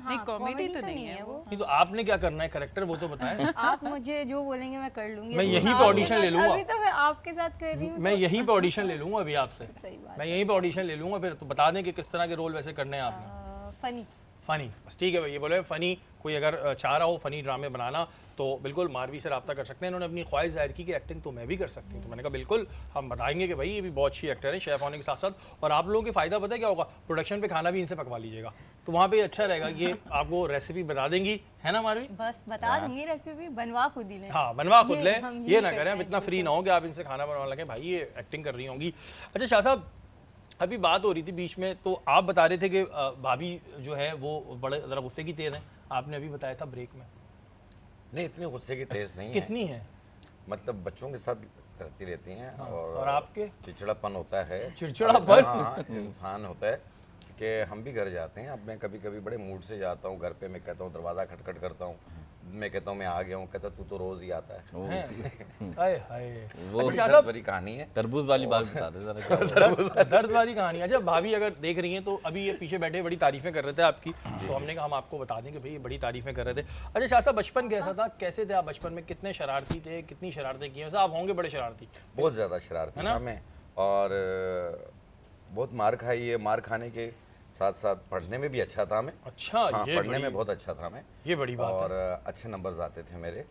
नहीं, कॉमेडी तो नहीं है वो। नहीं तो आपने क्या करना है, करेक्टर वो तो बताएं। आप मुझे जो बोलेंगे मैं कर लूंगी। मैं अभी यहीं पे आपके ऑडिशन ले साथ- लूंगा। अभी तो मैं आपके साथ कर रही हूँ। मैं यहीं पे ऑडिशन ले लूंगा अभी आपसे। सही बात। मैं यहीं पे ऑडिशन ले लूंगा, फिर तो बता दें कि किस तरह के रोल वैसे करने हैं आपने। फनी। फ़नी, बस ठीक है भाई। ये बोले फ़नी, कोई अगर चाह रहा हो फ़नी ड्रामे बनाना तो बिल्कुल मारवी से रब्ता कर सकते हैं। इन्होंने अपनी ख्वाहिश जाहिर की कि एक्टिंग तो मैं भी कर सकती हूँ, तो मैंने कहा बिल्कुल हम बताएंगे कि भाई ये भी बहुत अच्छी एक्टर है, शेफ़ होने के साथ साथ। और आप लोगों के फ़ायदा पता है क्या होगा? प्रोडक्शन पे खाना भी इनसे पकवा लीजिएगा, तो वहाँ पे अच्छा रहेगा। ये आपको रेसिपी बता देंगी, है ना मारवी? बस बता दूंगी रेसिपी, बनवा खुद ही लें। हाँ, बनवा खुद ये ले, हम ये यही ना करते करें अब हैं, इतना फ्री ना हो कि आप इनसे खाना बनवा लगे। भाई ये एक्टिंग कर रही होंगी। अच्छा शाह साहब, अभी बात हो रही थी बीच में, तो आप बता रहे थे कि भाभी जो है वो बड़े ज़रा गुस्से की तेज़ हैं, आपने अभी बताया था ब्रेक में। नहीं, इतनी गुस्से की तेज नहीं है। कितनी है? मतलब बच्चों के साथ करती रहती हैं। और आपके? चिड़चिड़ापन होता है। चिड़चिड़ापन? हाँ, इंसान होता है कि हम भी घर जाते हैं। अब मैं कभी कभी बड़े मूड से जाता हूँ घर पे, मैं कहता हूँ दरवाज़ा खटखट करता हूँ मैं कहता हूँ मैं आ गया हूँ, कहता तू तो रोज़ ही आता है। हैं? हाय हाय। वो अच्छा शाह दर्द साहब, भरी कहानी है। तरबूज वाली बात बता दे जरा क्या हुआ? दर्द वाली कहानी। अच्छा भाभी अगर देख रही हैं तो अभी ये पीछे बैठे बड़ी तारीफें कर रहे थे आपकी, तो हमने कहा हम आपको बता दें कि भाई ये बड़ी तारीफें कर रहे थे। अच्छा शाह साहब, बचपन कैसा था, कैसे थे आप बचपन में, कितने शरारती थे, कितनी शरारतें की हैं? वैसे आप होंगे बड़े शरारती। बहुत ज़्यादा शरारती है ना? था मैं, और बहुत मार खाई है। मार खाने के साथ साथ पढ़ने में भी अच्छा था मैं। अच्छा, हाँ, ये पढ़ने बड़ी- में बहुत अच्छा था मैं। ये बड़ी बात और है। अच्छे नंबर्स आते थे मेरे।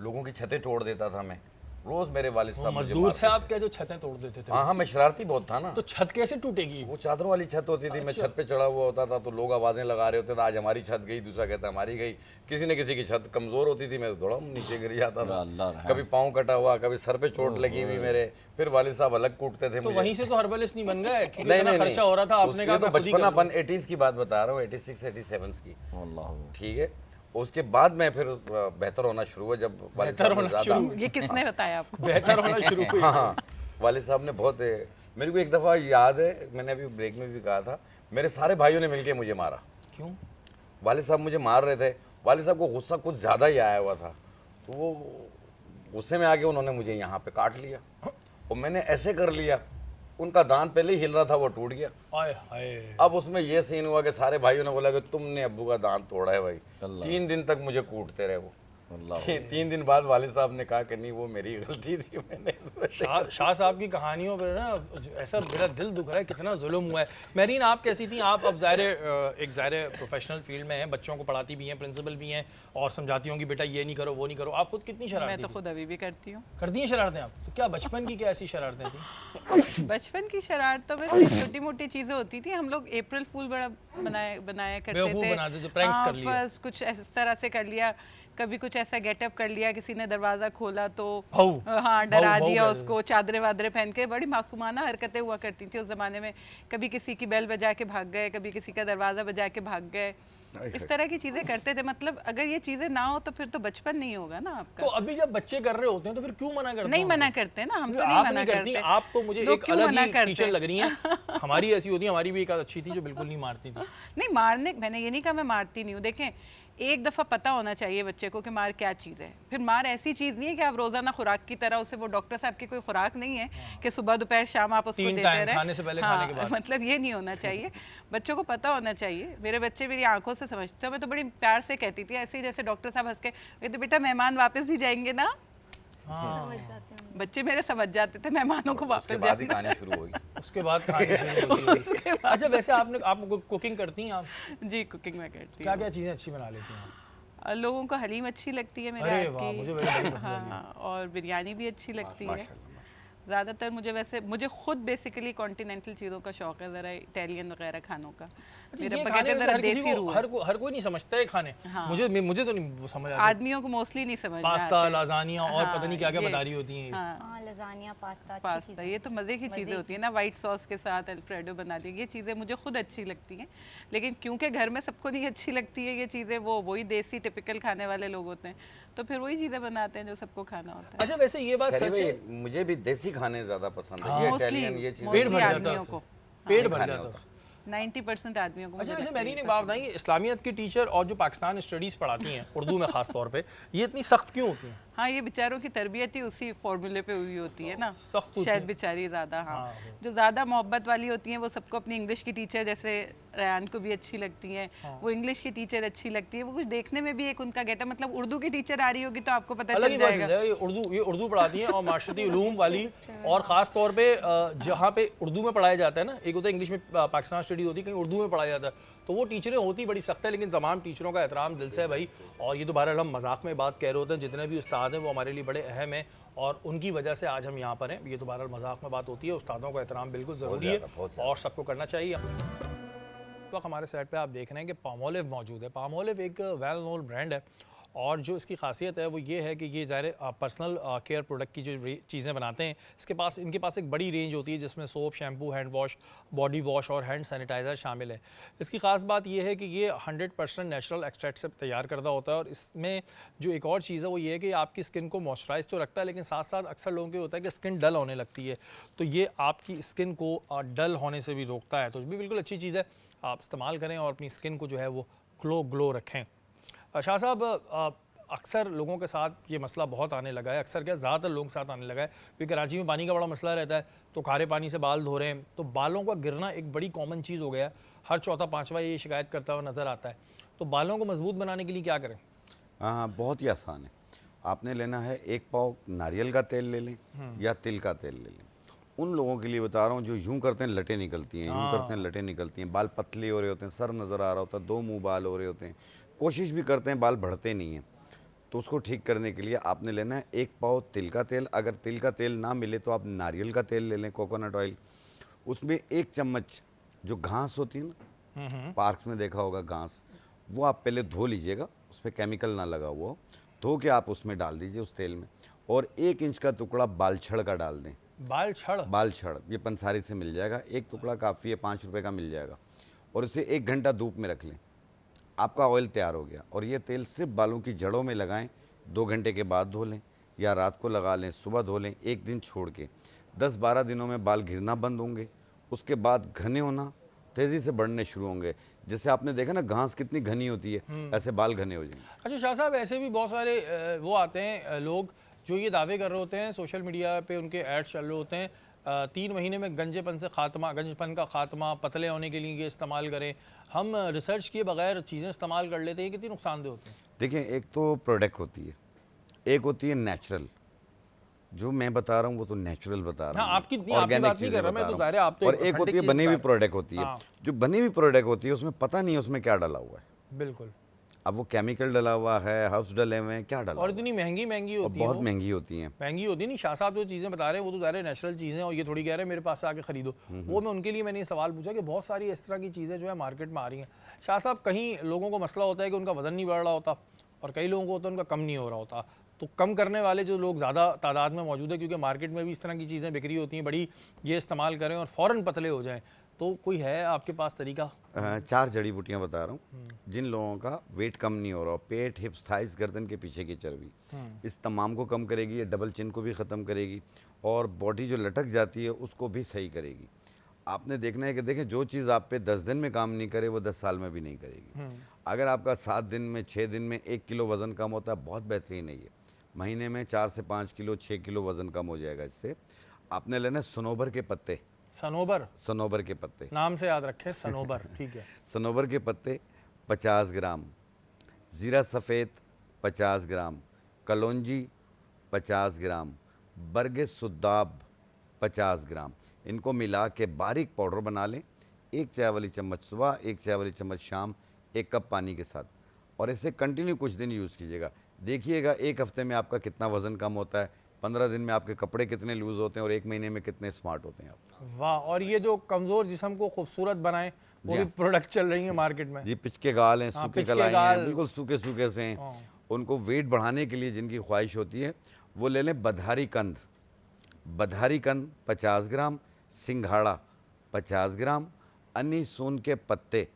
लोगों की छतें तोड़ देता था मैं। रोज मेरे वालिद वो साहब मुझे मजदूर मारते थे आप क्या जो छतें तोड़ देते थे? हाँ हाँ, मैं शरारती बहुत था ना। तो छत कैसे टूटेगी? वो चादरों वाली छत होती थी, मैं छत पे चढ़ा हुआ होता था तो लोग आवाजें लगा रहे होते थे, आज हमारी छत गई, दूसरा कहता हमारी गई। किसी न किसी की छत कमजोर होती थी, मैं थोड़ा नीचे गिर जाता था। अल्लाह रहम। कभी पाँव कटा हुआ, कभी सर पे चोट लगी हुई मेरे। फिर वालिद साहब अलग कूटते थे तो मुझे। वहीं से तो हर्बलिस्ट नहीं बन गए क्योंकि नहीं इतना नहीं खर्चा हो रहा था, आपने उसके कहा तो मैं खुद ही कर बचपनापन 80s की बात बता रहा हूँ, 86 87 की। अल्लाह। ठीक है, उसके बाद मैं फिर बेहतर होना शुरू हुआ जब वालिद बेहतर साहब ने होना ज़्यादा ये किसने बताया आपको? लूँ। बेहतर होना शुरू हुई। हाँ हाँ, वालिद साहब ने बहुत मेरे को एक दफ़ा याद है, मैंने अभी ब्रेक में भी कहा था, मेरे सारे भाइयों ने मिलके मुझे मारा। क्यों? वालिद साहब मुझे मार रहे थे, वालिद साहब को गुस्सा कुछ ज़्यादा ही आया हुआ था, तो वो गुस्से में आके उन्होंने मुझे यहाँ पे काट लिया और मैंने ऐसे कर लिया, उनका दांत पहले ही हिल रहा था, वो टूट गया। आय हाय। अब उसमें ये सीन हुआ कि सारे भाइयों ने बोला कि तुमने अब्बू का दांत तोड़ा है भाई। अल्लाह। 3 दिन तक मुझे कूटते रहे वो। अल्लाह। 3 दिन बाद वालिद साहब ने कहा कि नहीं वो मेरी गलती थी, मैंने इसको ऐसे शाह साहब की कहानियों पे ना ऐसा मेरा दिल दुख रहा है, कितना जुल्म हुआ है। मेरीन आप कैसी थी? आप अब एक ज़ाहिर प्रोफेशनल फील्ड में हैं, बच्चों को पढ़ाती भी हैं, प्रिंसिपल भी हैं और समझाती होंगी बेटा ये नहीं करो वो नहीं करो। आप खुद कितनी मैं शरारती तो थी? खुद अभी भी करती हूँ। करती हैं शरारतें आप? तो क्या बचपन की क्या ऐसी शरारतें थी? बचपन की शरारतों में तो छोटी मोटी चीजें होती थी। हम लोग अप्रैल फूल बड़ा बनाया करते बेवकूफ़ थे। बनाते थे, pranks कर लिए। बस कुछ इस तरह से कर लिया। कभी कुछ ऐसा गेटअप कर लिया, किसी ने दरवाजा खोला तो भाऊ, हाँ डरा भाऊ दिया कहते थे। उसको, चादरें वादरें पहन के। बड़ी मासूमाना हरकतें हुआ करती थी उस जमाने में। कभी किसी की बेल बजा के भाग गए, कभी किसी का दरवाजा बजा के भाग गए। इस तरह की चीजें करते थे। मतलब अगर ये चीजें ना हो तो फिर तो बचपन नहीं होगा ना आपका। तो अभी जब बच्चे कर रहे होते हैं तो फिर क्यों मना करते नहीं हैं? मना करते ना, हम तो नहीं आप मना नहीं करती, करते। आप तो मुझे लोग एक क्यों अलग मना ही करते टीचर हैं? लग रही हैं। हमारी ऐसी होती है, हमारी भी एक आध अच्छी थी जो बिल्कुल नहीं मारती थी। नहीं मारने, मैंने ये नहीं कहा मैं मारती नहीं हूँ। देखें, एक दफ़ा पता होना चाहिए बच्चे को कि मार क्या चीज़ है। फिर मार ऐसी चीज़ नहीं है कि आप रोज़ाना खुराक की तरह उसे, वो डॉक्टर साहब की कोई खुराक नहीं है कि सुबह दोपहर शाम आप उसको 3 देते टाइम, रहें। खाने से पहले, हाँ, खाने के बाद। मतलब ये नहीं होना चाहिए। बच्चों को पता होना चाहिए। मेरे बच्चे मेरी आंखों से समझते हैं। मैं तो बड़ी प्यार से कहती थी, ऐसे ही जैसे डॉक्टर साहब हंस के, ये तो बेटा मेहमान वापस भी जाएंगे ना। हाँ, बच्चे मेरे समझ जाते थे मेहमानों को उसके वापस बाद ही जाना। कहानी शुरू होगी। उसके बाद कहानी शुरू होती है। अच्छा वैसे आप कुकिंग करती हैं? आप जी कुकिंग में करती क्या हूँ। क्या चीज़ें अच्छी बना लेती हैं आप? लोगों को हलीम अच्छी लगती है मेरे अरे हाथ वाह, की। मुझे बड़ी पसंद है हाँ, और बिरयानी भी अच्छी लगती है। माशाल्लाह, ज़्यादातर मुझे खुद बेसिकली कॉन्टिनेंटल चीज़ों का शौक है, ज़रा इटालियन वगैरह खानों का। मेरे ये कहते खाने हैं में ज़रा हर किसी देसी को रूह है। हर कोई नहीं समझता है खाने। हाँ। मुझे तो नहीं समझ आता। आदमियों को मोस्टली नहीं समझ में पास्ता, आते। लाजानिया और हाँ, पता नहीं क्या क्या ये- बता रही होती हैं। हाँ, हाँ लजानिया पास्ता अच्छी पास्ता, चीज़ें ये तो मज़े की चीज़ें मज़े होती हैं ना, वाइट सॉस के साथ अल्फ्रेडो बना दी। ये चीज़ें मुझे खुद अच्छी लगती हैं, लेकिन क्योंकि घर में सबको नहीं अच्छी लगती है ये चीज़ें, वही देसी टिपिकल खाने वाले लोग होते हैं, तो फिर वही चीज़ें बनाते हैं जो सबको खाना होता है। अच्छा वैसे ये बात शहरी सच है, भाई, मुझे भी देसी खाने ज़्यादा पसंद है। हाँ, ये मोस्टली इटालियन ये चीज़ें पेट भर जाता है आदमियों उससे। को, पेट नहीं भर खाने जाता होता। है। 90% आदमियों को अच्छा मुझे वैसे लगता है मेरी ये ने बात बताई, इस्लामियत की टीचर और जो पाकिस्तान स्टडीज़ पढ़ाती हैं उर्दू में ख़ास तौर पे, ये इतनी सख्त क्यों होती हैं? हाँ, ये बेचारों की तरबियत ही उसी फॉर्मूले पे हुई होती है ना, सख्त होती शायद है। बेचारी ज़्यादा। हाँ, हाँ, जो ज़्यादा मोहब्बत वाली होती हैं वो सबको अपनी इंग्लिश की टीचर, जैसे रयान को भी अच्छी लगती हैं, वो इंग्लिश की टीचर अच्छी लगती है। वो कुछ देखने में भी एक उनका गेटअप, मतलब उर्दू की टीचर आ रही होगी तो आपको पता अलग चल ही बात जाएगा। है, ये उर्दू पढ़ाती हैं और माशरती उलूम वाली, और ख़ास तौर पे जहाँ पे उर्दू में पढ़ाया जाता है ना, एक होता है इंग्लिश में पाकिस्तान स्टडीज़ होती है, कहीं उर्दू में पढ़ाया जाता है, तो वो टीचरें होती बड़ी सख्त है, लेकिन तमाम टीचरों का एहतराम दिल से है भाई। और ये तो बहरहाल हम मजाक में बात कह रहे होते हैं, जितने भी उस्ताद हैं वो हमारे लिए बड़े अहम हैं और उनकी वजह से आज हम यहाँ पर हैं। ये तो बहरहाल मजाक में बात होती है, उस्तादों का एहतराम बिल्कुल ज़रूरी है बहुत ज़्यादा। और सबको करना चाहिए। इस वक्त हमारे साइड पे आप देख रहे हैं कि पामोलिव मौजूद है। पामोलिव एक वेल नोन ब्रांड है और जो इसकी खासियत है वो ये है कि ये ज़ाहिर पर्सनल केयर प्रोडक्ट की जो चीज़ें बनाते हैं, इनके पास एक बड़ी रेंज होती है जिसमें soap, shampoo, hand wash, body wash और हैंड सैनिटाइज़र शामिल है। इसकी ख़ास बात ये है कि ये 100% नेचुरल एक्सट्रैक्ट से तैयार करदा होता है और इसमें जो एक और चीज़ है वो ये है कि आपकी स्किन को मॉइस्चराइज तो रखता है, लेकिन साथ साथ अक्सर लोगों के होता है कि स्किन डल होने लगती है, तो ये आपकी स्किन को डल होने से भी रोकता है। तो भी बिल्कुल अच्छी चीज़ है, आप इस्तेमाल करें और अपनी स्किन को जो है वो ग्लो रखें। शाह साहब, अक्सर लोगों के साथ ये मसला बहुत आने लगा है, अक्सर क्या ज़्यादातर लोगों के साथ आने लगा है, क्योंकि कराची में पानी का बड़ा मसला रहता है, तो खारे पानी से बाल धो रहे हैं, तो बालों का गिरना एक बड़ी कॉमन चीज़ हो गया है, हर चौथा पाँचवा ये शिकायत करता हुआ नज़र आता है। तो बालों को मजबूत बनाने के लिए क्या करें? हाँ, बहुत ही आसान है। आपने लेना है 1 पाव नारियल का तेल ले लें या तिल का तेल ले लें। उन लोगों के लिए बता रहा हूँ जो यूं करते हैं लटें निकलती हैं, यूं करते हैं लटें निकलती हैं, बाल पतले हो रहे होते हैं, सर नज़र आ रहा होता है, 2 मुंह बाल हो रहे होते हैं, कोशिश भी करते हैं बाल बढ़ते नहीं हैं। तो उसको ठीक करने के लिए आपने लेना है 1 पाव तिल का तेल। अगर तिल का तेल ना मिले तो आप नारियल का तेल ले लें, कोकोनट ऑयल। उसमें 1 चम्मच जो घास होती है ना, पार्क्स में देखा होगा घास, वो आप पहले धो लीजिएगा, उस पर केमिकल ना लगा हुआ हो, धो के आप उसमें डाल दीजिए उस तेल में। और 1 इंच का टुकड़ा बालछड़ का डाल दें। बालछड़ ये पंसारी से मिल जाएगा, 1 टुकड़ा काफ़ी है, 5 रुपए का मिल जाएगा। और इसे 1 घंटा धूप में रख लें, आपका ऑयल तैयार हो गया। और ये तेल सिर्फ बालों की जड़ों में लगाएं, 2 घंटे के बाद धो लें या रात को लगा लें, सुबह धो लें, 1 दिन छोड़ के। 10-12 दिनों में बाल गिरना बंद होंगे, उसके बाद घने होना तेज़ी से बढ़ने शुरू होंगे। जैसे आपने देखा ना घास कितनी घनी होती है, ऐसे बाल घने हो जाएंगे। अच्छा शाह साहब, ऐसे भी बहुत सारे वो आते हैं लोग जो ये दावे कर रहे होते हैं, सोशल मीडिया पे उनके एड्स चल रहे होते हैं, 3 महीने में गंजेपन से खात्मा, गंजपन का खात्मा, पतले होने के लिए ये इस्तेमाल करें। हम रिसर्च किए बगैर चीज़ें इस्तेमाल कर लेते हैं, कितनी नुकसानदेह होती हैं? देखिए, एक तो प्रोडक्ट होती है, एक होती है नेचुरल। जो मैं बता रहा हूँ वो तो नेचुरल बता रहा हूँ, आपकी बात नहीं कर रहा मैं, तो दायरे आप तो और एक होती है बनी हुई प्रोडक्ट होती है। जो बनी हुई प्रोडक्ट होती है उसमें पता नहीं है उसमें क्या डाला हुआ है। बिल्कुल। अब वो केमिकल डाला हुआ है, हर्ब्स डले हुए हैं, क्या डाला और इतनी महंगी होती है, बहुत महंगी होती हैं। महंगी होती है। नहीं, शाह साहब जो चीज़ें बता रहे हैं वो तो ज़ाहिर नेचुरल चीज़ें, और ये थोड़ी कह रहे हैं मेरे पास से आके ख़रीदो, वो मैं उनके लिए मैंने ये सवाल पूछा कि बहुत सारी इस तरह की चीज़ें जो है मार्केट में आ रही हैं। शाह साहब, कहीं लोगों को मसला होता है कि उनका वज़न नहीं बढ़ रहा होता, और कई लोगों को होता है उनका कम नहीं हो रहा होता। तो कम करने वाले जो लोग ज़्यादा तादाद में मौजूद है, क्योंकि मार्केट में भी इस तरह की चीज़ें बिक्री होती हैं बड़ी, ये इस्तेमाल करें और फ़ौरन पतले हो जाएं, तो कोई है आपके पास तरीका? 4 जड़ी बूटियाँ बता रहा हूँ जिन लोगों का वेट कम नहीं हो रहा, पेट, हिप्स, थाइस, गर्दन के पीछे की चर्बी, इस तमाम को कम करेगी। ये डबल चिन को भी ख़त्म करेगी, और बॉडी जो लटक जाती है उसको भी सही करेगी। आपने देखना है कि देखें, जो चीज़ आप पे 10 दिन में काम नहीं करे वो 10 साल में भी नहीं करेगी। अगर आपका 7 दिन में, 6 दिन में 1 किलो वज़न कम होता है, बहुत बेहतरीन है ये। महीने में 4 से 5 किलो, 6 किलो वज़न कम हो जाएगा इससे। आपने लेना सनोबर के पत्ते। सनोबर के पत्ते, नाम से याद रखें, सनोबर। ठीक है। सनोबर के पत्ते 50 ग्राम, ज़ीरा सफ़ेद 50 ग्राम, कलौंजी 50 ग्राम, बरगे सुद्दाब 50 ग्राम। इनको मिला के बारीक पाउडर बना लें। 1 चाय वाली चम्मच सुबह, 1 चाय वाली चम्मच शाम, 1 कप पानी के साथ, और इसे कंटिन्यू कुछ दिन यूज़ कीजिएगा। देखिएगा 1 हफ्ते में आपका कितना वज़न कम होता है, 15 दिन में आपके कपड़े कितने लूज़ होते हैं, और 1 महीने में कितने स्मार्ट होते हैं आप। वाह। और ये जो कमज़ोर जिस्म को खूबसूरत बनाएं, वो भी प्रोडक्ट चल रही है मार्केट में। जी, पिचके गाल हैं, सूखे कलाई हैं, बिल्कुल सूखे सूखे से हैं। उनको वेट बढ़ाने के लिए जिनकी ख्वाहिश होती है वो ले लें बधारी कंद। बधारी कंद 50 ग्राम, सिंघाड़ा 50 ग्राम, अन्नी सून के पत्ते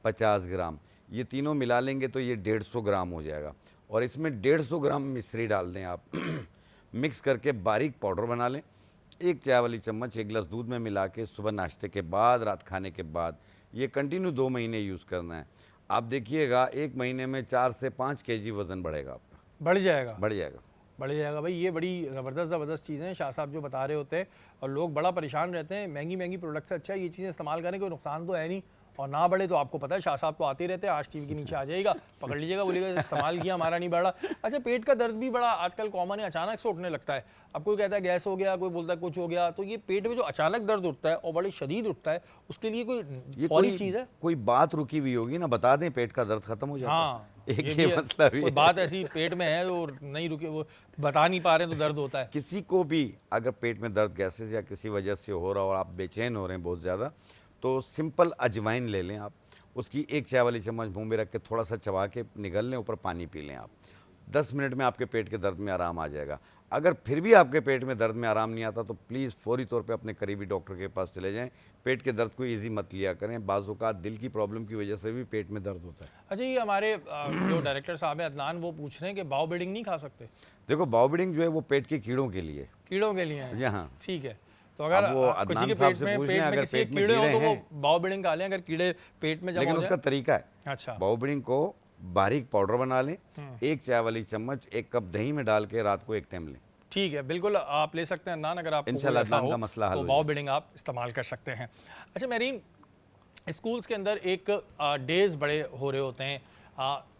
50 ग्राम। ये तीनों मिला लेंगे तो ये 150 ग्राम हो जाएगा। और इसमें 150 ग्राम मिश्री डाल दें आप। मिक्स करके बारीक पाउडर बना लें। 1 चाय वाली चम्मच 1 गिलास दूध में मिला के सुबह नाश्ते के बाद, रात खाने के बाद, ये कंटिन्यू 2 महीने यूज़ करना है। आप देखिएगा 1 महीने में 4 से 5 केजी वज़न बढ़ेगा आपका। बढ़ जाएगा भाई। ये बड़ी ज़बरदस्त चीज़ें हैं शाह साहब जो बता रहे होते हैं, और लोग बड़ा परेशान रहते हैं। महंगी प्रोडक्ट से अच्छा ये चीज़ें इस्तेमाल करें, कोई नुकसान तो है नहीं, और ना बढ़े तो आपको पता है शाह साहब तो आते रहते हैं, आज टीवी के नीचे आ जाएगा, पकड़ लीजिएगा, बोलिएगा इस्तेमाल किया, हमारा नहीं बढ़ा। अच्छा, पेट का दर्द भी बड़ा आजकल कॉमन है, अचानक से उठने लगता है। अब कोई कहता है गैस हो गया, कोई बोलता है कुछ हो गया। तो ये पेट में जो अचानक दर्द उठता है और बड़ी शदीद उठता है, उसके लिए कोई चीज़ है? कोई बात रुकी हुई होगी ना, बता दें, पेट का दर्द खत्म हो जाता है। हाँ, ये मसला भी कोई बात ऐसी पेट में है और नहीं रुकी, वो बता नहीं पा रहे तो दर्द होता है। किसी को भी अगर पेट में दर्द गैसेस या किसी वजह से हो रहा और आप बेचैन हो रहे हैं बहुत ज़्यादा, तो सिंपल अजवाइन ले लें आप। उसकी 1 चाय वाली चम्मच मुंह में रख के थोड़ा सा चबा के निगल लें, ऊपर पानी पी लें आप। 10 मिनट में आपके पेट के दर्द में आराम आ जाएगा। अगर फिर भी आपके पेट में दर्द में आराम नहीं आता तो प्लीज़ फौरी तौर पे अपने करीबी डॉक्टर के पास चले जाएं। पेट के दर्द को इजी मत लिया करें, बाज़-औक़ात दिल की प्रॉब्लम की वजह से भी पेट में दर्द होता है। अच्छा, ये हमारे जो डायरेक्टर साहब हैं अदनान, वो पूछ रहे हैं कि बाव बिडिंग नहीं खा सकते? देखो, बाव बिडिंग जो है वो पेट के कीड़ों के लिए है। जी हाँ, ठीक है। तो अगर वो किसी के अदनान पेट साहब से में पूछ लें, अगर किसी पेट में कीड़े हो कीड़े तो वो हैं, बाव बिडिंग खा लें, अगर कीड़े पेट में जमा लेकिन हो उसका जाए। तरीका है। अच्छा। बाव बिडिंग को बारीक पाउडर बना लें, 1 चाय वाली चम्मच 1 कप दही में डाल के रात को 1 टाइम लें। ठीक है, बिल्कुल आप ले सकते हैं नान, अगर आप इंशाल्लाह नान का मसला हल तो हो वाव बिडिंग आप इस्तेमाल कर सकते हैं। अच्छा मेरीन, स्कूल्स के अंदर एक डेज बड़े हो रहे होते हैं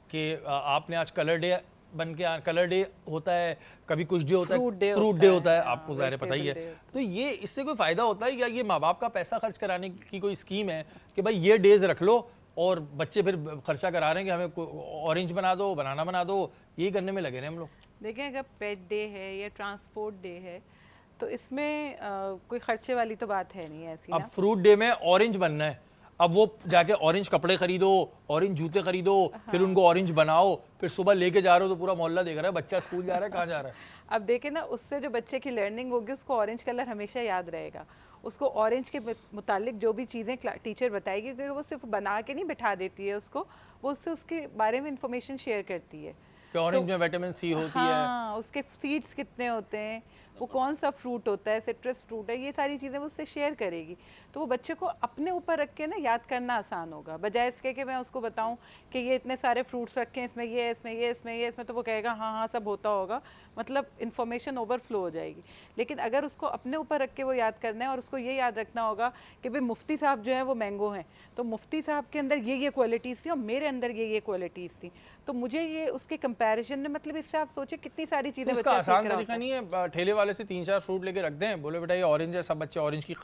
कि आपने आज कलर डे बन के कलर डे होता है, कभी कुछ डे होता है, फ्रूट डे होता है, आपको ज़ाहिर पता ही है। तो ये इससे कोई फ़ायदा होता है या ये माँ बाप का पैसा खर्च कराने की कोई स्कीम है कि भाई ये डेज रख लो और बच्चे फिर खर्चा करा रहे हैं कि हमें ऑरेंज बना दो, बनाना बना दो, यही करने में लगे रहे हम लोग? देखें, अगर पेट डे है या ट्रांसपोर्ट डे है तो इसमें कोई खर्चे वाली तो बात है नहीं ऐसी अब ना। फ्रूट डे में ऑरेंज बनना है, अब वो जाके ऑरेंज कपड़े खरीदो, ऑरेंज जूते खरीदो, फिर उनको ऑरेंज बनाओ, फिर सुबह लेके जा रहे हो तो पूरा मोहल्ला देख रहा है बच्चा स्कूल जा रहा है, कहाँ जा रहा है। अब देखें ना, उससे जो बच्चे की लर्निंग होगी उसको ऑरेंज कलर हमेशा याद रहेगा। उसको ऑरेंज के मुतालिक जो भी चीज़ें टीचर बताएगी, क्योंकि वो सिर्फ बना के नहीं बिठा देती है उसको, वो उससे उसके बारे में इंफॉर्मेशन शेयर करती है कि ऑरेंज में विटामिन सी होती है, हाँ, उसके सीड्स कितने होते हैं, वो कौन सा फ्रूट होता है, सिट्रस फ्रूट है, ये सारी चीज़ें वो उससे शेयर करेगी। तो वो बच्चे को अपने ऊपर रख के ना याद करना आसान होगा, बजाय इसके कि मैं उसको बताऊं कि ये इतने सारे फ्रूट्स रखे हैं, इसमें ये, इसमें ये, इसमें ये, इसमें, तो वो कहेगा हाँ हाँ सब होता होगा, मतलब इन्फॉर्मेशन ओवरफ्लो हो जाएगी। लेकिन अगर उसको अपने ऊपर रख के वो याद करना है और उसको ये याद रखना होगा कि भाई मुफ्ती साहब जो है वो मैंगो हैं, तो मुफ्ती साहब के अंदर ये क्वालिटीज़ थी और मेरे अंदर ये क्वालिटीज़ थी, तो मुझे ये उसके कंपैरिजन में, मतलब इससे आप सोचिए कितनी सारी तो चीज़ें इसका बच्चा आसान सीख रहा तरीका होता है। नहीं है ठेले वाले से 3-4 फ्रूट लेके रख दें, बोले बेटा ये ऑरेंज है, सब बच्चे ऑरेंज की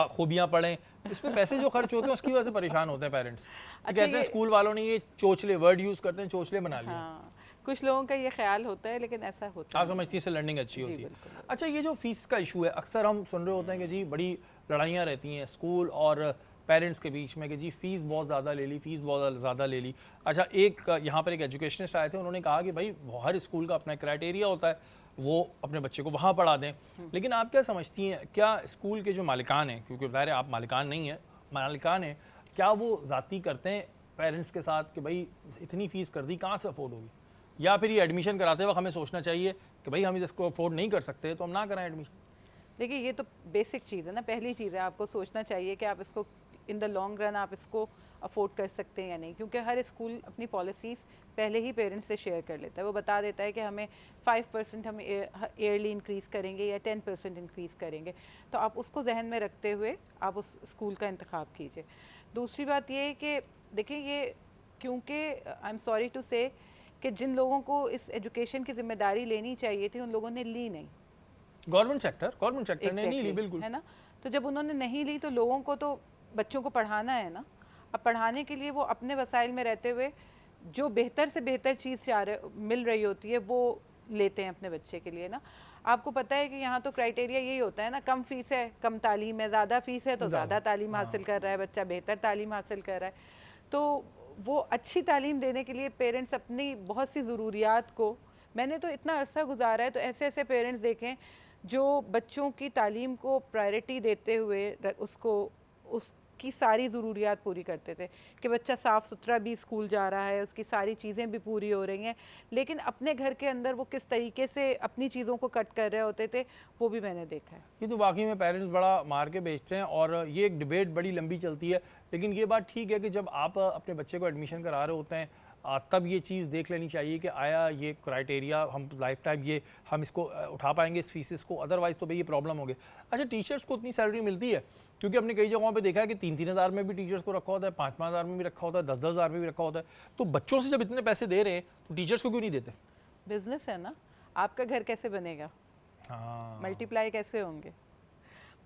खूबियां पढ़ें, इसमें पैसे जो खर्च होते हैं उसकी वजह से परेशान होते हैं पेरेंट्स। कहते हैं स्कूल वालों ने ये चोचले वर्ड यूज करते हैं, चोचले बना लिया। हाँ, कुछ लोगों का ये ख्याल होता है लेकिन ऐसा होता आप है। समझती है इससे लर्निंग अच्छी जी, होती है। बिल्कुल। अच्छा ये जो फीस का इशू है, अक्सर हम सुन रहे होते हैं कि जी बड़ी लड़ाइयाँ रहती हैं स्कूल और पेरेंट्स के बीच में कि जी फ़ीस बहुत ज़्यादा ले ली, फ़ीस बहुत ज़्यादा ले ली। अच्छा एक यहाँ पर एक एजुकेशनिस्ट आए थे, उन्होंने कहा कि भाई हर स्कूल का अपना क्राइटेरिया होता है, वो अपने बच्चे को वहाँ पढ़ा दें। लेकिन आप क्या समझती हैं, क्या स्कूल के जो मालिकान हैं, क्योंकि ज़ाहिर है आप मालिकान नहीं हैं, मालिकान हैं, क्या वो ज़ाती करते हैं पेरेंट्स के साथ कि भाई इतनी फ़ीस कर दी, कहाँ से अफोर्ड होगी, या फिर ये एडमिशन कराते वक्त हमें सोचना चाहिए कि भाई हम इसको अफोर्ड नहीं कर सकते तो हम ना कराएं एडमिशन? देखिए ये तो बेसिक चीज़ है ना, पहली चीज़ है आपको सोचना चाहिए कि आप इसको इन द लॉन्ग रन आप इसको अफोर्ड कर सकते हैं या नहीं, क्योंकि हर स्कूल अपनी पॉलिसीज़ पहले ही पेरेंट्स से शेयर कर लेता है। वो बता देता है कि हमें 5% हम ईयरली इंक्रीज़ करेंगे या 10% इंक्रीज़ करेंगे, तो आप उसको जहन में रखते हुए आप उस स्कूल का इंतखाब कीजिए। दूसरी बात ये है कि देखिए ये, क्योंकि आई एम सॉरी टू से कि जिन लोगों को इस एजुकेशन की जिम्मेदारी लेनी चाहिए थी उन लोगों ने ली नहीं। गवर्नमेंट सेक्टर ने नहीं ली, Exactly, बिल्कुल है ना। तो जब उन्होंने नहीं ली तो लोगों को तो बच्चों को पढ़ाना है ना। अब पढ़ाने के लिए वो अपने वसाइल में रहते हुए जो बेहतर से बेहतर चीज़ मिल रही होती है वो लेते हैं अपने बच्चे के लिए ना। आपको पता है कि यहाँ तो क्राइटेरिया यही होता है ना, कम फीस है कम तालीम है, ज़्यादा फीस है तो ज़्यादा तालीम हासिल कर रहा है बच्चा, बेहतर तालीम हासिल कर रहा है। तो वो अच्छी तालीम देने के लिए पेरेंट्स अपनी बहुत सी ज़रूरियात को, मैंने तो इतना अरसा गुजारा है तो ऐसे ऐसे पेरेंट्स देखें जो बच्चों की तालीम को प्रायोरिटी देते हुए उसको उसकी सारी ज़रूरियात पूरी करते थे कि बच्चा साफ़ सुथरा भी स्कूल जा रहा है, उसकी सारी चीज़ें भी पूरी हो रही हैं, लेकिन अपने घर के अंदर वो किस तरीके से अपनी चीज़ों को कट कर रहे होते थे वो भी मैंने देखा है। ये तो वाकई में पेरेंट्स बड़ा मार के बेचते हैं और ये एक डिबेट बड़ी लंबी चलती है। लेकिन ये बात ठीक है कि जब आप अपने बच्चे को एडमिशन करा रहे होते हैं तब ये चीज़ देख लेनी चाहिए कि आया ये क्राइटेरिया हम लाइफ टाइम ये हम इसको उठा पाएंगे इस फीसिस को, अदरवाइज़ तो भाई ये प्रॉब्लम हो गई। अच्छा टीचर्स को उतनी सैलरी मिलती है? क्योंकि हमने कई जगहों पे देखा है कि 3-3 हज़ार में भी टीचर्स को रखा होता है, 5-5 हज़ार में भी रखा होता है, 10-10 हज़ार में भी रखा होता है। तो बच्चों से जब इतने पैसे दे रहे हैं तो टीचर्स को क्यों नहीं देते? बिजनेस है ना, आपका घर कैसे बनेगा, हाँ मल्टीप्लाई कैसे होंगे,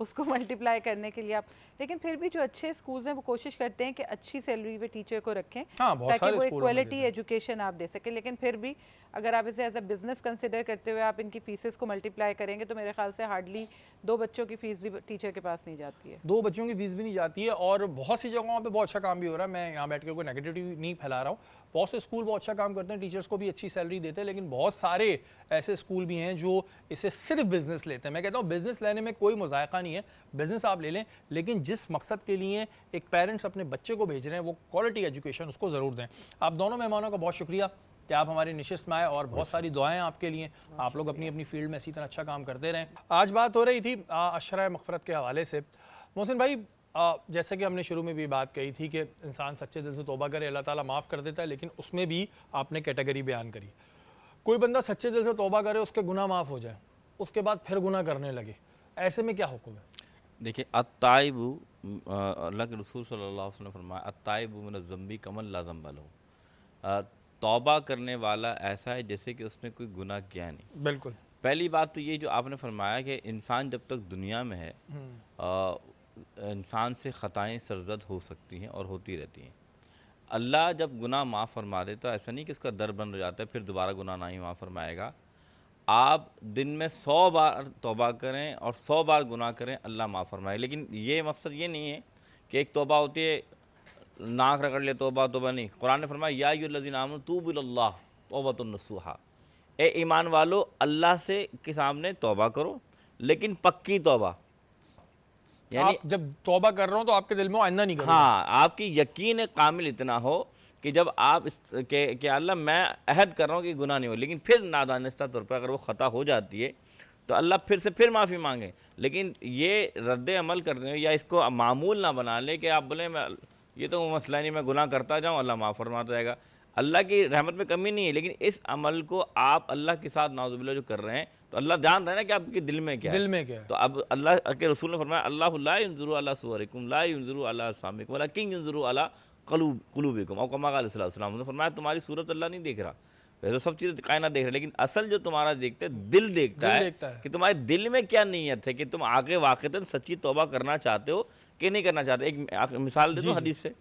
उसको मल्टीप्लाई करने के लिए आप, लेकिन फिर भी जो अच्छे स्कूल्स हैं वो कोशिश करते हैं कि अच्छी सैलरी पे टीचर को रखें बहुत ताकि सारे वो एक स्कूलों में क्वालिटी देते हैं। एजुकेशन आप दे सकें। लेकिन फिर भी अगर आप इसे एज अ बिजनेस कंसिडर करते हुए आप इनकी फीसेस को मल्टीप्लाई करेंगे तो मेरे ख्याल से हार्डली 2 बच्चों की फीस भी टीचर के पास नहीं जाती है। 2 बच्चों की फीस भी नहीं जाती है और बहुत सी जगहों पे बहुत अच्छा काम भी हो रहा है। मैं यहाँ बैठ के कोई नेगेटिविटी नहीं फैला रहा हूँ, बहुत से स्कूल बहुत अच्छा काम करते हैं, टीचर्स को भी अच्छी सैलरी देते हैं, लेकिन बहुत सारे ऐसे स्कूल भी हैं जो इसे सिर्फ बिजनेस लेते हैं। मैं कहता हूँ बिजनेस लेने में कोई मुज़ायका नहीं है, बिजनेस आप ले लें, लेकिन जिस मकसद के लिए एक पेरेंट्स अपने बच्चे को भेज रहे हैं वो क्वालिटी एजुकेशन उसको ज़रूर दें। आप दोनों मेहमानों का बहुत शुक्रिया कि आप हमारी नशिस्त में आए और बहुत सारी दुआएं आपके लिए, आप लोग अपनी अपनी फील्ड में इसी तरह अच्छा काम करते रहें। आज बात हो रही थी अशरा मग़फ़िरत के हवाले से। मोहसिन भाई जैसे कि हमने शुरू में भी बात कही थी कि इंसान सच्चे दिल से तौबा करे, अल्लाह ताला माफ़ कर देता है, लेकिन उसमें भी आपने कैटेगरी बयान करी। कोई बंदा सच्चे दिल से तौबा करे, उसके गुनाह माफ़ हो जाए, उसके बाद फिर गुनाह करने लगे, ऐसे में क्या हुक्म है? देखिए, अत्ताइबु, अल्लाह के रसूल सल्लल्लाहु अलैहि वसल्लम ने फरमाया, अत्ताइबु मिन ज़म्बी कमन ला ज़म्बा लहू। तौबा करने वाला ऐसा है जैसे कि उसने कोई गुनाह किया नहीं। बिल्कुल। पहली बात तो ये जो आपने फरमाया कि इंसान जब तक दुनिया में है, इंसान से ख़ताएँ सरज़द हो सकती हैं और होती रहती हैं। अल्लाह जब गुनाह माफ़ फरमा दे तो ऐसा नहीं कि उसका दर बंद हो जाता है, फिर दोबारा गुनाह नहीं माफ़ फरमाएगा। आप दिन में 100 बार तौबा करें और 100 बार गुनाह करें, अल्लाह माफ़ फरमाए। लेकिन ये मकसद ये नहीं है कि एक तौबा होती है, नाक रगड़ ले, तौबा तौबा नहीं। कुरान ने फरमाया, या अय्युहल्लज़ीना आमनू तूबू इलल्लाह तौबतुन नसूहा। ए ईमान वालो, अल्लाह से के सामने तौबा करो, लेकिन पक्की तौबा। यानी आप जब तौबा कर रहे हो तो आपके दिल में आइंदा नहीं करोगे। हाँ, आपकी यकीन कामिल इतना हो कि जब आप कि अल्लाह मैं अहद कर रहा हूँ कि गुनाह नहीं हो, लेकिन फिर नादानिस्ता तौर पर अगर वो ख़ता हो जाती है तो अल्लाह फिर से फिर माफ़ी मांगे। लेकिन ये रद्द अमल करने या इसको मामूल ना बना ले कि आप बोले मैं ये तो मसला नहीं, मैं गुनाह करता जाऊँ, अल्लाह माफ़ फरमाता जाएगा। अल्लाह की रहमत में कमी नहीं है, लेकिन इस अमल को आप अल्लाह के साथ नाउज़ुबिल्लाह जो कर रहे हैं, तो अल्लाह जान रहे हैं ना कि आपके दिल में क्या है। दिल में क्या है? तो अब अल्लाह के रसूल ने फरमाया, अल्लाहु ला यंजुरु अला सुवरिकुम ला यंजुरु अला अजसामिकुम वलाकिन यंजुरु अला कुलूबिकुम। और कमा क़ाल सल्लल्लाहु अलैहि वसल्लम ने फरमाया, तुम्हारी सूरत अल्लाह नहीं देख रहा, वैसे सब चीज़ें कायनात देख रहा है, लेकिन असल जो तुम्हारा देखते दिल देखता है कि तुम्हारे दिल में क्या नीयत है, कि तुम आगे वाक़तन सच्ची तौबा करना चाहते हो कि नहीं करना चाहते। एक मिसाल दे दूँ हदीस से,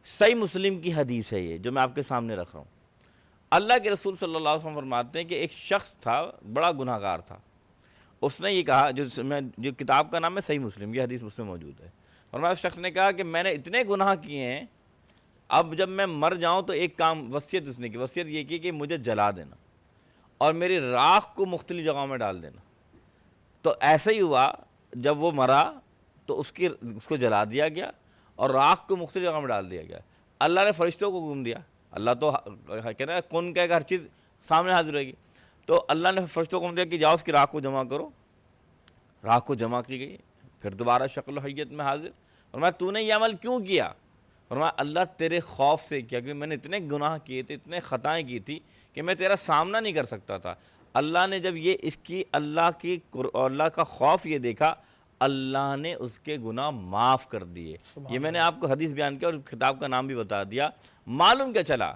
सही मुस्लिम की हदीस है ये जो मैं आपके सामने रख रहा हूँ। अल्लाह के रसूल सल्लल्लाहु अलैहि वसल्लम फरमाते हैं कि एक शख्स था, बड़ा गुनाहगार था। उसने ये कहा, जो किताब का नाम है सही मुस्लिम, ये हदीस उसमें मौजूद है। फरमाया, उस शख्स ने कहा कि मैंने इतने गुनाह किए हैं, अब जब मैं मर जाऊं तो एक काम, वसीयत उसने की, वसीयत ये की कि मुझे जला देना और मेरी राख को मुख्तलिफ जगहों में डाल देना। तो ऐसे ही हुआ, जब वो मरा तो उसको जला दिया गया और राख को मुख्तलिफ जगह में डाल दिया गया। अल्लाह ने फरिश्तों को हुक्म दिया, अल्लाह तो कहना है कौन कहेगा, हर चीज़ सामने हाजिर रहेगी। तो अल्लाह ने फरिश्तों को हुक्म दिया कि जाओ उसकी राख को जमा करो। राख को जमा की गई, फिर दोबारा शक्ल हय्यत में हाजिर। और मैं तूने ये अमल क्यों किया? और मैं अल्लाह तेरे खौफ से किया, क्योंकि मैंने इतने गुनाह किए थे, इतने ख़ताएँ की थी कि मैं तेरा सामना नहीं कर सकता था। अल्लाह ने जब ये इसकी अल्लाह का खौफ ये देखा, अल्लाह ने उसके गुनाह माफ़ कर दिए। ये मैंने आपको हदीस बयान किया और किताब का नाम भी बता दिया। मालूम क्या चला,